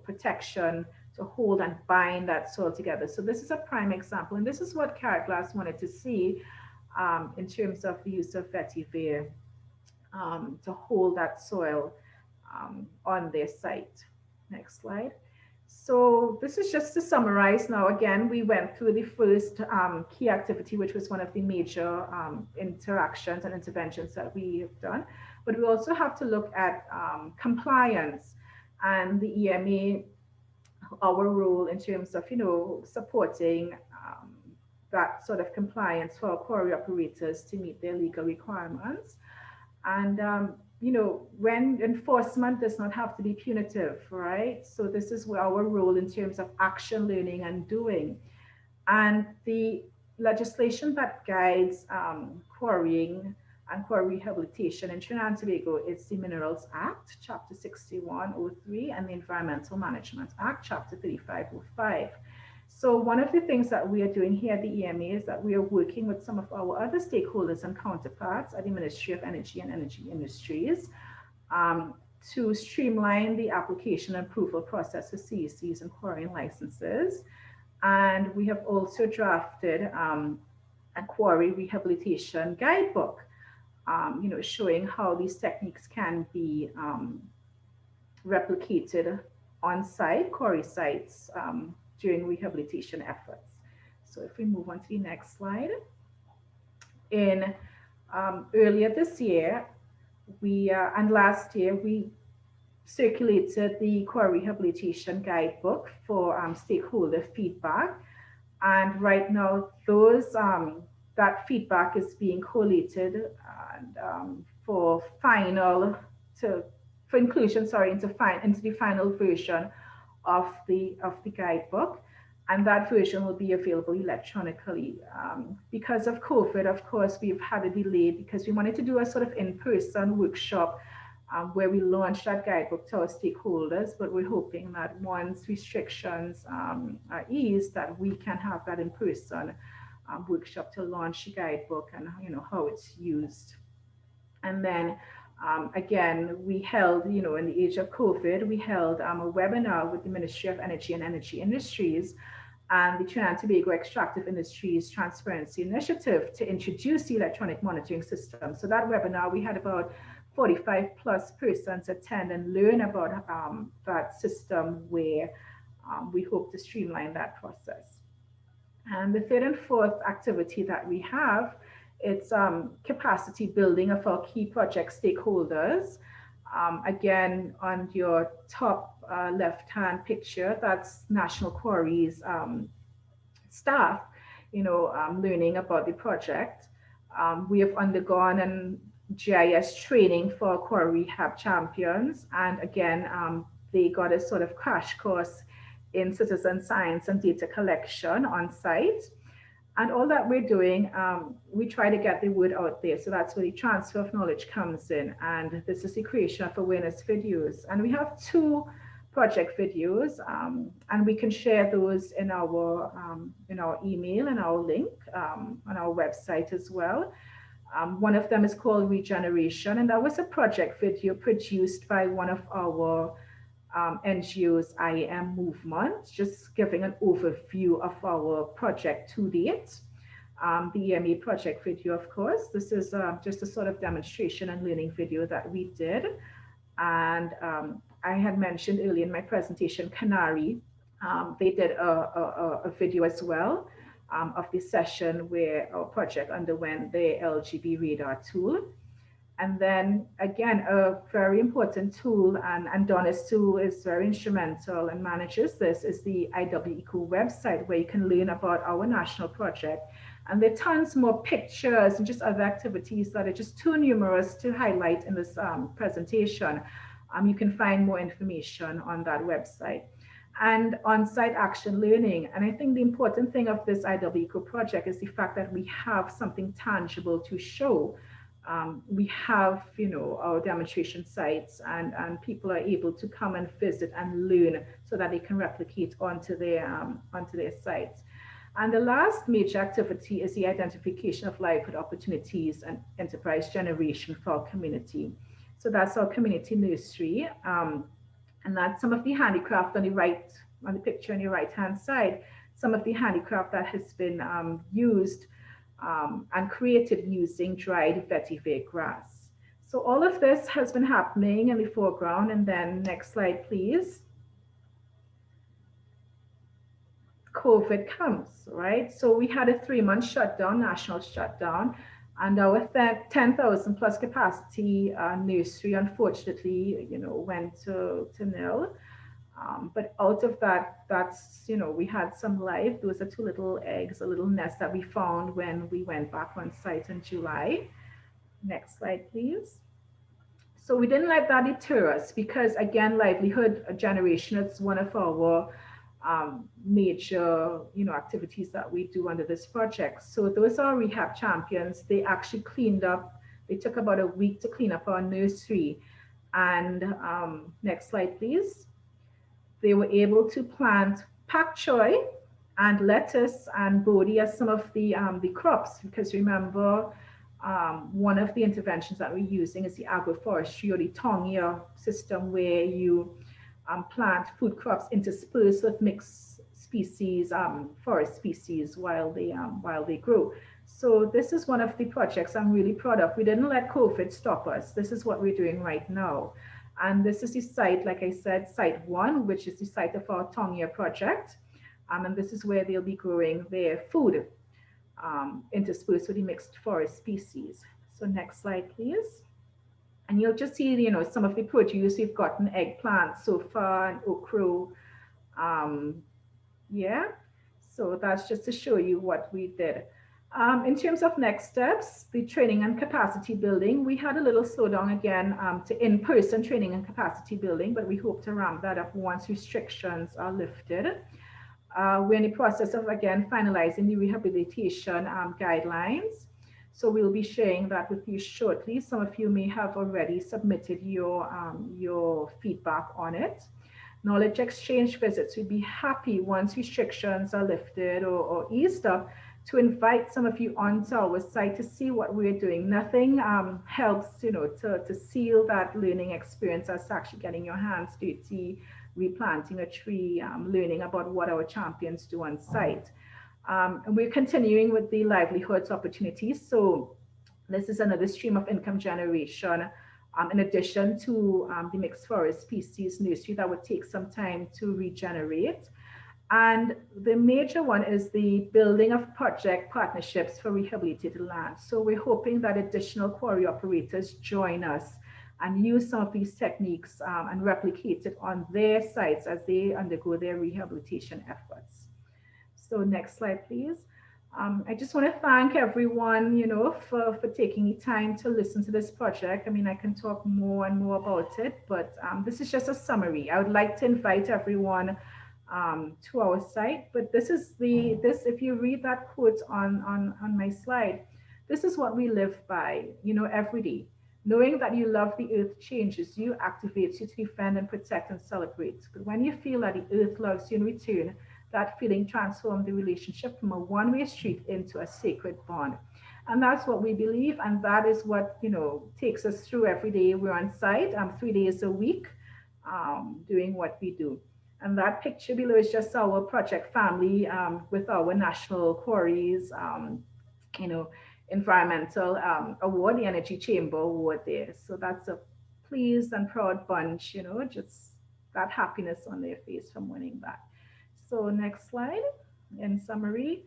Speaker 3: protection to hold and bind that soil together. So this is a prime example, and this is what Carrot Glass wanted to see in terms of the use of vetiver to hold that soil on their site. Next slide. So this is just to summarize. Now, again, we went through the first key activity, which was one of the major interactions and interventions that we have done. But we also have to look at compliance and the EMA, our role in terms of, supporting that sort of compliance for our quarry operators to meet their legal requirements. And when enforcement does not have to be punitive, right? So this is where our role in terms of action, learning, and doing. And the legislation that guides quarrying and quarry rehabilitation in Trinidad and Tobago is the Minerals Act, Chapter 6103, and the Environmental Management Act, Chapter 3505. So one of the things that we are doing here at the EMA is that we are working with some of our other stakeholders and counterparts at the Ministry of Energy and Energy Industries to streamline the application and approval process for CECs and quarrying licenses. And we have also drafted a quarry rehabilitation guidebook, showing how these techniques can be replicated on site, quarry sites, during rehabilitation efforts. So if we move on to the next slide. In earlier this year, and last year, we circulated the quarry rehabilitation guidebook for stakeholder feedback. And right now, that feedback is being collated and for inclusion into the final version of the guidebook, and that version will be available electronically. Because of COVID, of course, we've had a delay because we wanted to do a sort of in-person workshop where we launched that guidebook to our stakeholders, but we're hoping that once restrictions are eased, that we can have that in-person workshop to launch the guidebook and how it's used. And then again, we held, in the age of COVID, we held a webinar with the Ministry of Energy and Energy Industries and the Trinidad and Tobago Extractive Industries Transparency Initiative to introduce the electronic monitoring system. So that webinar, we had about 45 plus persons attend and learn about that system, where we hope to streamline that process. And the third and fourth activity that we have, it's capacity building of our key project stakeholders. Again, on your top left-hand picture, that's National Quarries staff, learning about the project. We have undergone GIS training for quarry rehab champions. And again, they got a sort of crash course in citizen science and data collection on site. And all that we're doing, we try to get the word out there. So that's where the transfer of knowledge comes in. And this is the creation of awareness videos. And we have 2 project videos, and we can share those in our email and our link on our website as well. One of them is called Regeneration, and that was a project video produced by one of our NGOs, IAM Movement, just giving an overview of our project to date. The EMA project video, of course, this is just a sort of demonstration and learning video that we did. And I had mentioned earlier in my presentation, Canary, they did a video as well of the session where our project underwent the LGB radar tool. And then again, a very important tool, and Donna Sue is very instrumental and manages this, is the IWECO website, where you can learn about our national project. And there are tons more pictures and just other activities that are just too numerous to highlight in this presentation. You can find more information on that website. And on-site action learning. And I think the important thing of this IWECO project is the fact that we have something tangible to show. We have, our demonstration sites, and people are able to come and visit and learn so that they can replicate onto their sites. And the last major activity is the identification of livelihood opportunities and enterprise generation for our community. So that's our community nursery. And that's some of the handicraft on the picture on your right-hand side, some of the handicraft that has been used and created using dried vetiver grass. So all of this has been happening in the foreground. And then next slide, please. COVID comes, right? So we had a 3-month shutdown, national shutdown, and our 10,000 plus capacity nursery, unfortunately, went to nil. But out of that, we had some life. Those are 2 little eggs, a little nest that we found when we went back on site in July. Next slide, please. So we didn't let that deter us, because again, livelihood generation is one of our major, activities that we do under this project. So those are rehab champions. They actually cleaned up. They took about a week to clean up our nursery. And next slide, please. They were able to plant pak choi and lettuce and bodhi as some of the crops, because remember, one of the interventions that we're using is the agroforestry, or the Tongia system, where you plant food crops interspersed with mixed species, forest species, while they grow. So this is one of the projects I'm really proud of. We didn't let COVID stop us. This is what we're doing right now. And this is the site, like I said, site 1, which is the site of our Tongia project. And this is where they'll be growing their food interspersed with the mixed forest species. So next slide, please. And you'll just see, some of the produce. We've gotten eggplant so far, and okra. Yeah, so that's just to show you what we did. In terms of next steps, the training and capacity building, we had a little slowdown again to in-person training and capacity building, but we hope to ramp that up once restrictions are lifted. We're in the process of, again, finalizing the rehabilitation guidelines. So we'll be sharing that with you shortly. Some of you may have already submitted your feedback on it. Knowledge exchange visits. We'd be happy once restrictions are lifted or eased up to invite some of you onto our site to see what we're doing. Nothing helps, to seal that learning experience as actually getting your hands dirty, replanting a tree, learning about what our champions do on site. And we're continuing with the livelihoods opportunities. So this is another stream of income generation, in addition to the mixed forest species nursery that would take some time to regenerate. And the major one is the building of project partnerships for rehabilitated land. So we're hoping that additional quarry operators join us and use some of these techniques and replicate it on their sites as they undergo their rehabilitation efforts. So next slide, please. I just want to thank everyone, for taking the time to listen to this project. I mean, I can talk more and more about it, but this is just a summary. I would like to invite everyone to our site, but if you read that quote on my slide, this is what we live by, every day. Knowing that you love the earth changes you, activates you to defend and protect and celebrate. But when you feel that the earth loves you in return, that feeling transformed the relationship from a one-way street into a sacred bond. And that's what we believe, and that is what takes us through every day. We're on site 3 days a week, doing what we do. And that picture below is just our project family, with our national quarries, you know, environmental award, the Energy Chamber Award there. So that's a pleased and proud bunch, just that happiness on their face from winning that. So next slide. In summary,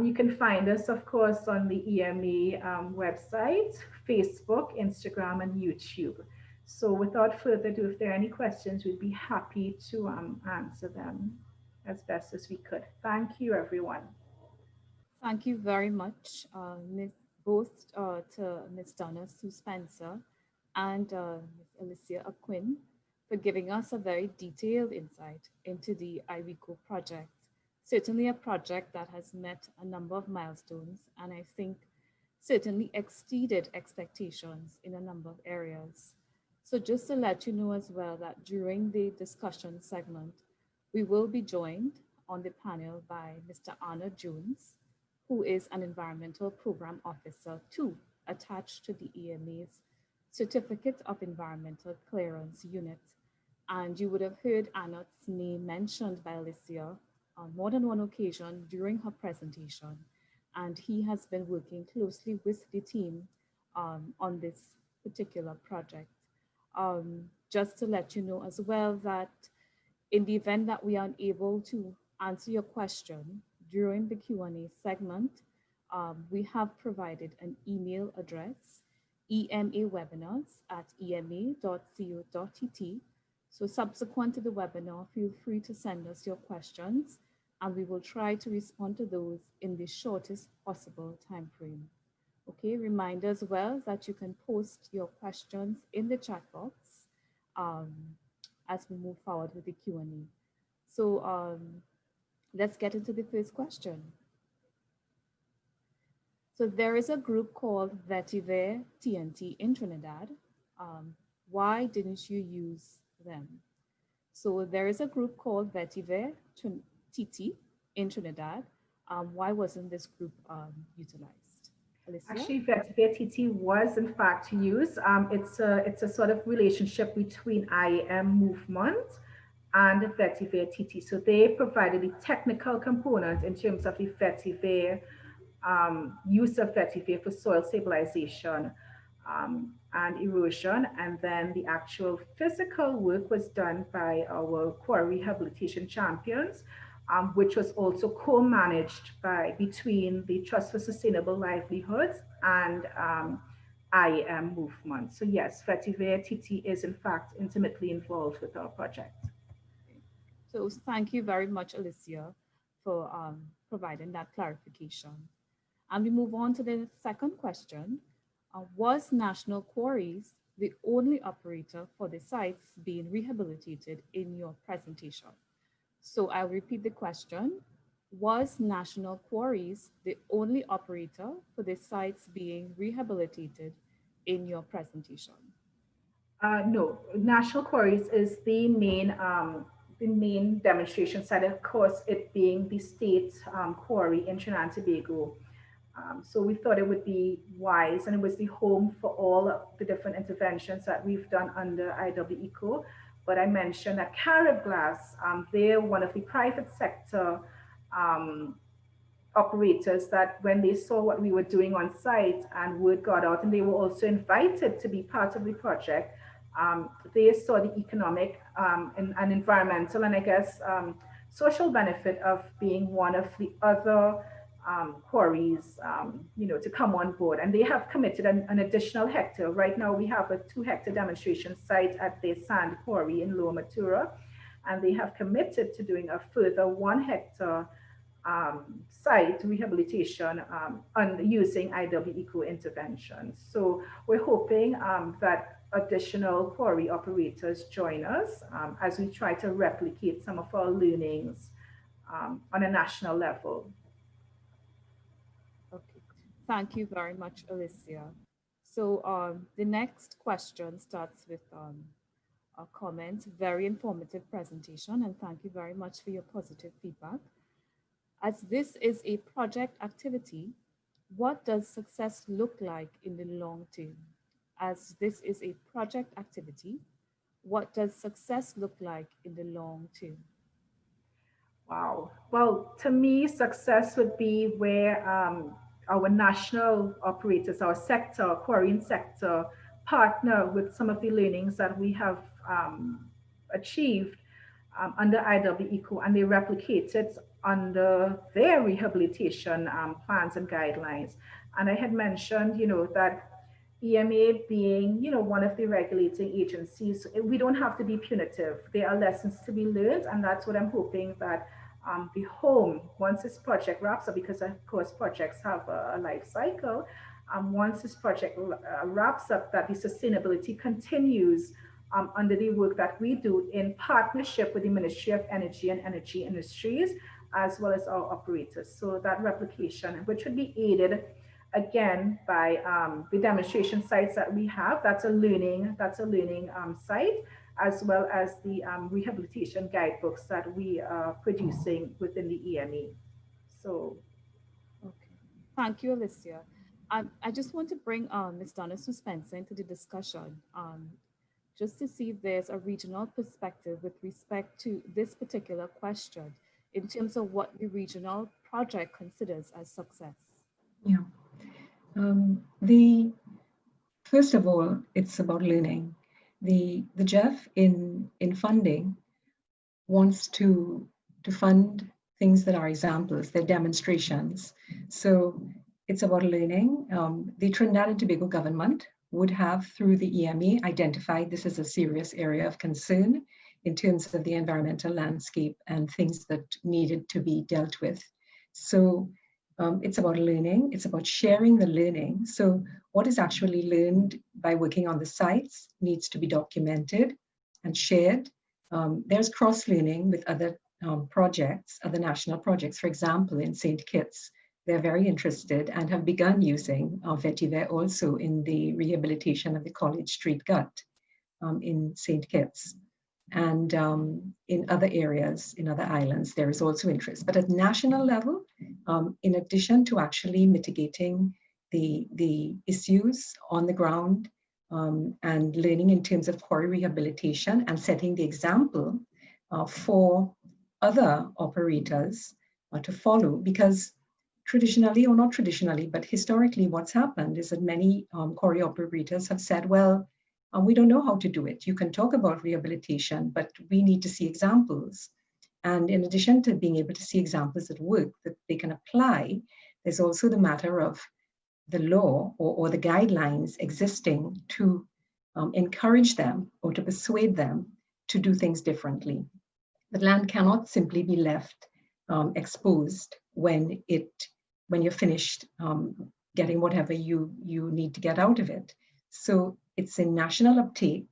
Speaker 3: you can find us, of course, on the EMA website, Facebook, Instagram, and YouTube. So without further ado, if there are any questions, we'd be happy to answer them as best as we could. Thank you, everyone.
Speaker 1: Thank you very much, both to Ms. Donna Sue Spencer and Ms. Alicia Aquin for giving us a very detailed insight into the IRECO project. Certainly a project that has met a number of milestones and I think certainly exceeded expectations in a number of areas. So just to let you know as well that during the discussion segment, we will be joined on the panel by Mr. Arnold Jones, who is an Environmental Program Officer 2 attached to the EMA's Certificate of Environmental Clearance Unit. And you would have heard Arnold's name mentioned by Alicia on more than one occasion during her presentation. And he has been working closely with the team on this particular project. Just to let you know as well that in the event that we are unable to answer your question during the Q&A segment, we have provided an email address, emawebinars@ema.co.tt. So subsequent to the webinar, feel free to send us your questions and we will try to respond to those in the shortest possible time frame. Okay, reminder as well that you can post your questions in the chat box as we move forward with the Q&A. So let's get into the first question. So there is a group called Vetiver TNT in Trinidad. Why didn't you use them? So there is a group called Vetiver TT in Trinidad. Why wasn't this group utilized? Alicia?
Speaker 3: Actually, Vetiver TT was in fact used. It's a sort of relationship between IAM movement and Vetiver TT. So they provided the technical component in terms of the Vetiver use of vetiver for soil stabilization and erosion, and then the actual physical work was done by our quarry rehabilitation champions, which was also co-managed between the Trust for Sustainable Livelihoods and IAM movement. So yes, Vetiver TT is in fact intimately involved with our project.
Speaker 1: So thank you very much, Alicia, for providing that clarification. And we move on to the second question. Was National Quarries the only operator for the sites being rehabilitated in your presentation? So I'll repeat the question. Was National Quarries the only operator for the sites being rehabilitated in your presentation?
Speaker 3: No, National Quarries is the main demonstration site, of course, it being the state quarry in Trinidad and Tobago. So we thought it would be wise, and it was the home for all of the different interventions that we've done under IWECO. But I mentioned that Carib Glass, they're one of the private sector operators that when they saw what we were doing on site and word got out, and they were also invited to be part of the project, they saw the economic and environmental and I guess social benefit of being one of the other quarries, to come on board, and they have committed an additional hectare. Right now, we have a 2-hectare demonstration site at the sand quarry in Lower Matura, and they have committed to doing a further 1 hectare site rehabilitation on using IWECO interventions. So we're hoping that additional quarry operators join us as we try to replicate some of our learnings on a national level.
Speaker 1: Okay, thank you very much, Alicia. So the next question starts with a comment, very informative presentation, and thank you very much for your positive feedback. As this is a project activity, what does success look like in the long term? As this is a project activity, what does success look like in the long term?
Speaker 3: Wow. Well, to me, success would be where our national operators, our sector, quarrying sector, partner with some of the learnings that we have achieved under IWECO, and they replicate it under their rehabilitation plans and guidelines. And I had mentioned, that EMA being, one of the regulating agencies, we don't have to be punitive. There are lessons to be learned, and that's what I'm hoping that the home, once this project wraps up, because of course projects have a life cycle, once this project wraps up, that the sustainability continues under the work that we do in partnership with the Ministry of Energy and Energy Industries, as well as our operators. So that replication, which would be aided again by the demonstration sites that we have, that's a learning site, as well as the rehabilitation guidebooks that we are producing within the EMA. So,
Speaker 1: okay, thank you, Alicia. I just want to bring Ms. Donna Sue Spencer into the discussion, just to see if there's a regional perspective with respect to this particular question in terms of what the regional project considers as success.
Speaker 2: Yeah. First of all, it's about learning. The GEF in funding wants to fund things that are examples, they're demonstrations. So it's about learning. The Trinidad and Tobago government would have, through the EMA, identified this as a serious area of concern in terms of the environmental landscape and things that needed to be dealt with. So it's about learning, it's about sharing the learning. So what is actually learned by working on the sites needs to be documented and shared. There's cross-learning with other projects, other national projects. For example, in St. Kitts, they're very interested and have begun using Vetiver also in the rehabilitation of the College Street gut in St. Kitts. And in other areas, in other islands, there is also interest. But at national level, in addition to actually mitigating the issues on the ground and learning in terms of quarry rehabilitation and setting the example for other operators to follow, because traditionally, or not traditionally, but historically, what's happened is that many quarry operators have said, well, we don't know how to do it. You can talk about rehabilitation, but we need to see examples. And in addition to being able to see examples that work, that they can apply, there's also the matter of the law or the guidelines existing to encourage them or to persuade them to do things differently. The land cannot simply be left exposed when you're finished getting whatever you need to get out of it. So it's in national uptake,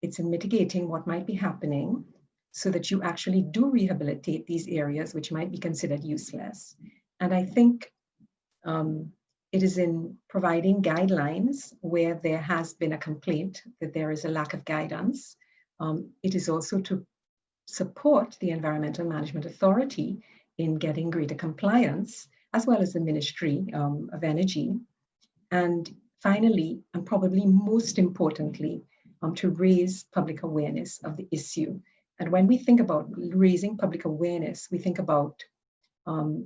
Speaker 2: it's in mitigating what might be happening so that you actually do rehabilitate these areas which might be considered useless. And I think it is in providing guidelines where there has been a complaint that there is a lack of guidance. It is also to support the Environmental Management Authority in getting greater compliance, as well as the Ministry of Energy. And finally, and probably most importantly, to raise public awareness of the issue. And when we think about raising public awareness, we think about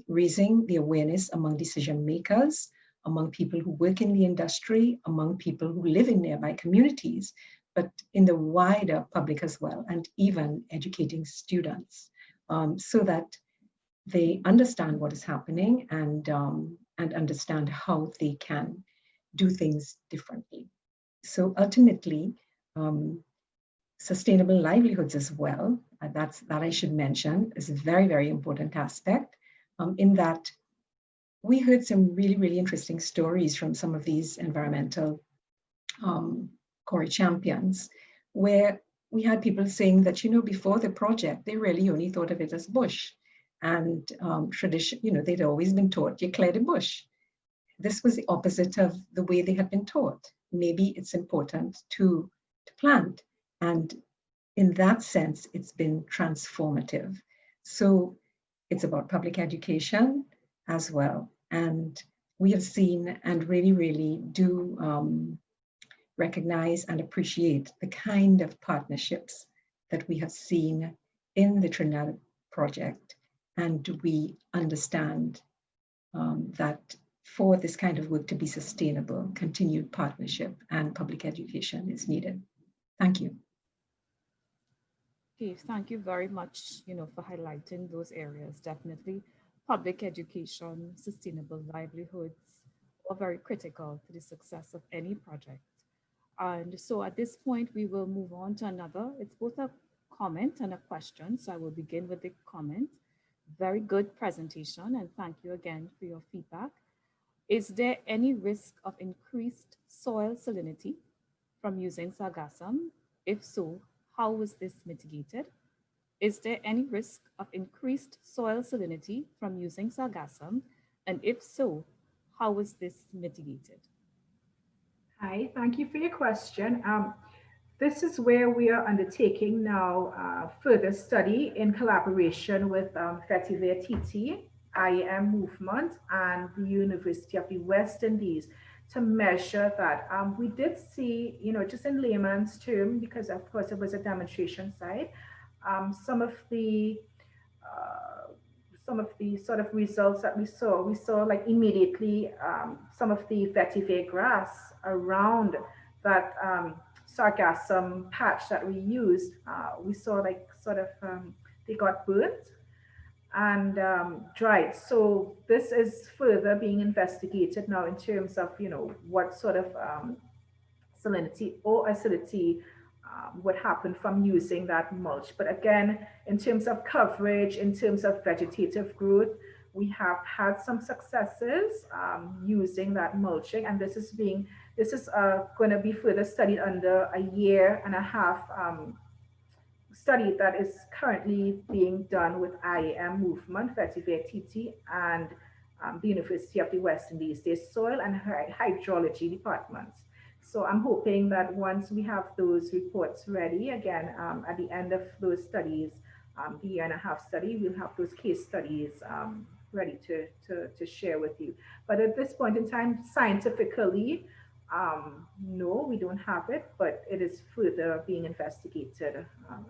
Speaker 2: raising the awareness among decision makers, among people who work in the industry, among people who live in nearby communities, but in the wider public as well, and even educating students so that they understand what is happening and understand how they can do things differently. So ultimately, sustainable livelihoods as well, that I should mention, is a very, very important aspect. in that we heard some really, really interesting stories from some of these environmental Corey champions, where we had people saying that, before the project, they really only thought of it as bush. And tradition, they'd always been taught, you clear the bush. This was the opposite of the way they had been taught. Maybe it's important to plant. And in that sense, it's been transformative. So it's about public education as well. And we have seen and really, really do recognize and appreciate the kind of partnerships that we have seen in the Trinidad project. And we understand that for this kind of work to be sustainable, continued partnership and public education is needed. Thank you.
Speaker 1: Okay, thank you very much, for highlighting those areas. Definitely, public education, sustainable livelihoods are very critical to the success of any project. And so at this point, we will move on to another. It's both a comment and a question. So I will begin with the comment. Very good presentation, and thank you again for your feedback. Is there any risk of increased soil salinity from using sargassum? If so, how was this mitigated? Is there any risk of increased soil salinity from using sargassum? And if so, how was this mitigated?
Speaker 3: Hi, thank you for your question. This is where we are undertaking now further study in collaboration with Vetiver TT, IEM Movement, and the University of the West Indies to measure that. We did see, just in layman's term, because of course it was a demonstration site, some of the sort of results that we saw like immediately some of the vetiver grass around that sargassum patch that we used, we saw like sort of they got burnt and dried. So this is further being investigated now in terms of, what sort of salinity or acidity would happen from using that mulch. But again, in terms of coverage, in terms of vegetative growth, we have had some successes using that mulching, and this is going to be further studied under a 1.5 year study that is currently being done with IAM Movement, Vetiver TT, and the University of the West Indies, their soil and hydrology departments. So I'm hoping that once we have those reports ready, again, at the end of those studies, the 1.5 year study, we'll have those case studies ready to share with you. But at this point in time, scientifically, no, we don't have it, but it is further being investigated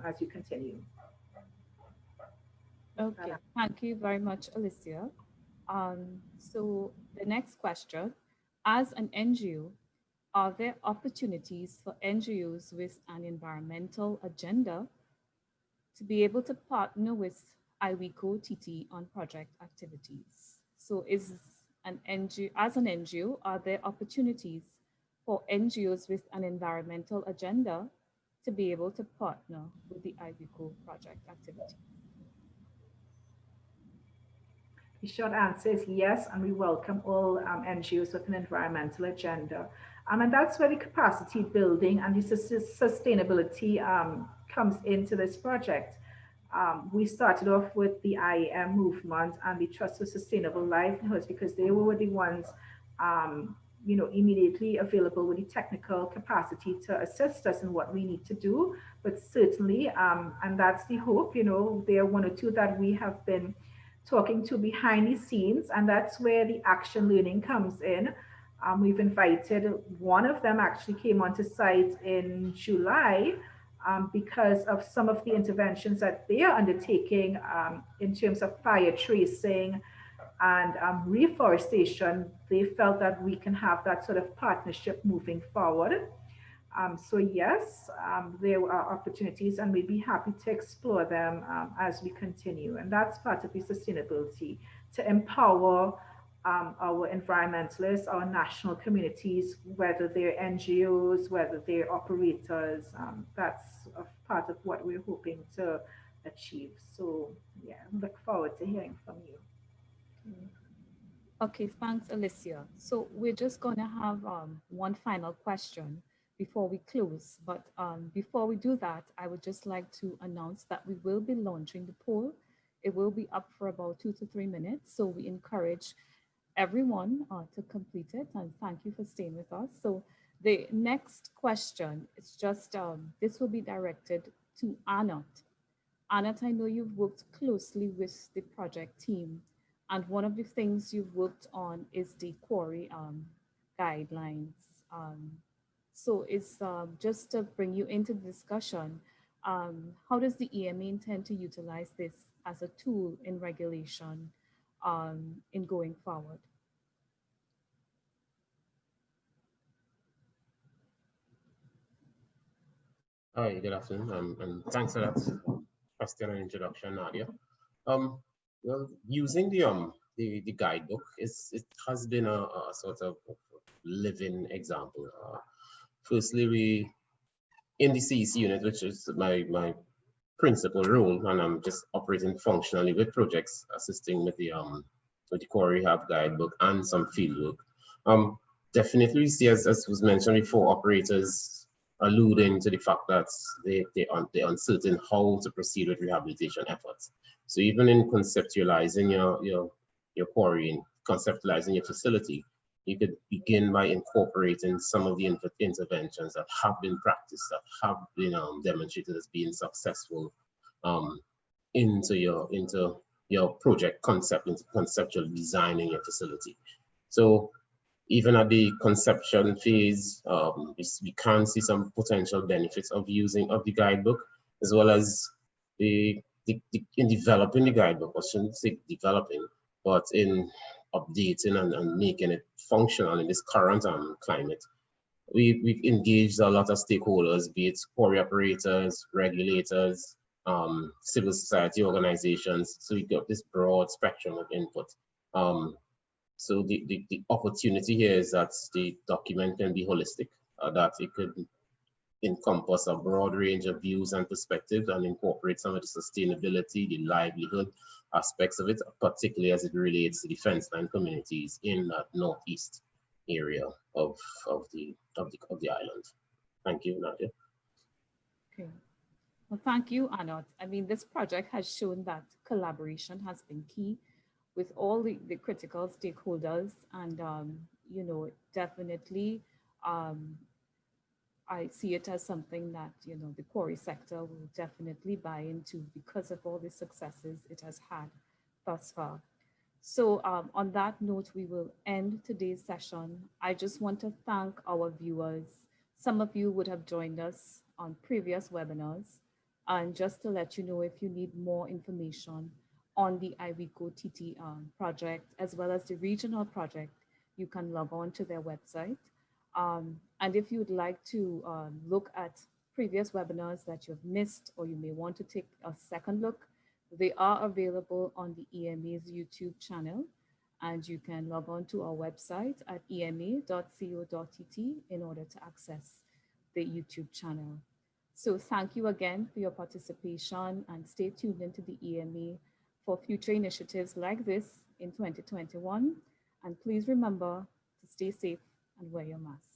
Speaker 3: as you continue.
Speaker 1: Okay, thank you very much, Alicia. So the next question, as an NGO, are there opportunities for NGOs with an environmental agenda to be able to partner with IWECO TT on project activities? So as an NGO, are there opportunities for NGOs with an environmental agenda to be able to partner with the IWECO project activities?
Speaker 3: The short answer is yes, and we welcome all NGOs with an environmental agenda. And that's where the capacity building and the sustainability comes into this project. We started off with the IEM Movement and the Trust for Sustainable Livelihoods because they were the ones immediately available with the technical capacity to assist us in what we need to do. But certainly, and that's the hope, there are one or two that we have been talking to behind the scenes, and that's where the action learning comes in. We've invited, one of them actually came onto site in July because of some of the interventions that they are undertaking in terms of fire tracing and reforestation. They felt that we can have that sort of partnership moving forward. So yes, there are opportunities, and we'd be happy to explore them as we continue. And that's part of the sustainability, to empower our environmentalists, our national communities, whether they're NGOs, whether they're operators. That's a part of what we're hoping to achieve. So yeah, look forward to hearing from you.
Speaker 1: Okay, thanks, Alicia. So we're just going to have one final question before we close. But before we do that, I would just like to announce that we will be launching the poll. It will be up for about 2 to 3 minutes. So we encourage everyone to complete it. And thank you for staying with us. So the next question is just, this will be directed to Anat. Anat, I know you've worked closely with the project team, and one of the things you've worked on is the quarry guidelines. So it's just to bring you into the discussion, how does the EMA intend to utilize this as a tool in regulation in going forward?
Speaker 4: Hi, good afternoon, and thanks for that question and introduction, Nadia. Well, using the guidebook, it has been a sort of living example. Firstly, we in the CEC unit, which is my principal role, and I'm just operating functionally with projects, assisting with the core rehab guidebook and some field work. Definitely, we see as was mentioned before, operators alluding to the fact that they're uncertain how to proceed with rehabilitation efforts. So even in conceptualizing your quarry and conceptualizing your facility, you could begin by incorporating some of the interventions that have been practiced, that have been demonstrated as being successful into your project concept, into conceptual designing your facility. So even at the conception phase, we can see some potential benefits of using the guidebook, as well as in developing the guidebook. I shouldn't say developing, but in updating and making it functional in this current climate. We've engaged a lot of stakeholders, be it quarry operators, regulators, civil society organizations. So we got this broad spectrum of input. So the opportunity here is that the document can be holistic, that it could encompass a broad range of views and perspectives and incorporate some of the sustainability, the livelihood aspects of it, particularly as it relates to the fence line communities in that northeast area of the island. Thank you, Nadia.
Speaker 1: Okay. Well, thank you, Anat. I mean, this project has shown that collaboration has been key with all the critical stakeholders, and you know, definitely I see it as something that, you know, the quarry sector will definitely buy into because of all the successes it has had thus far. So on that note, we will end today's session. I just want to thank our viewers. Some of you would have joined us on previous webinars. And just to let you know, if you need more information on the IWECO TT project, as well as the regional project, you can log on to their website. And if you'd like to look at previous webinars that you've missed, or you may want to take a second look, they are available on the EMA's YouTube channel, and you can log on to our website at ema.co.tt in order to access the YouTube channel. So thank you again for your participation, and stay tuned into the EMA for future initiatives like this in 2021. And please remember to stay safe and wear your mask.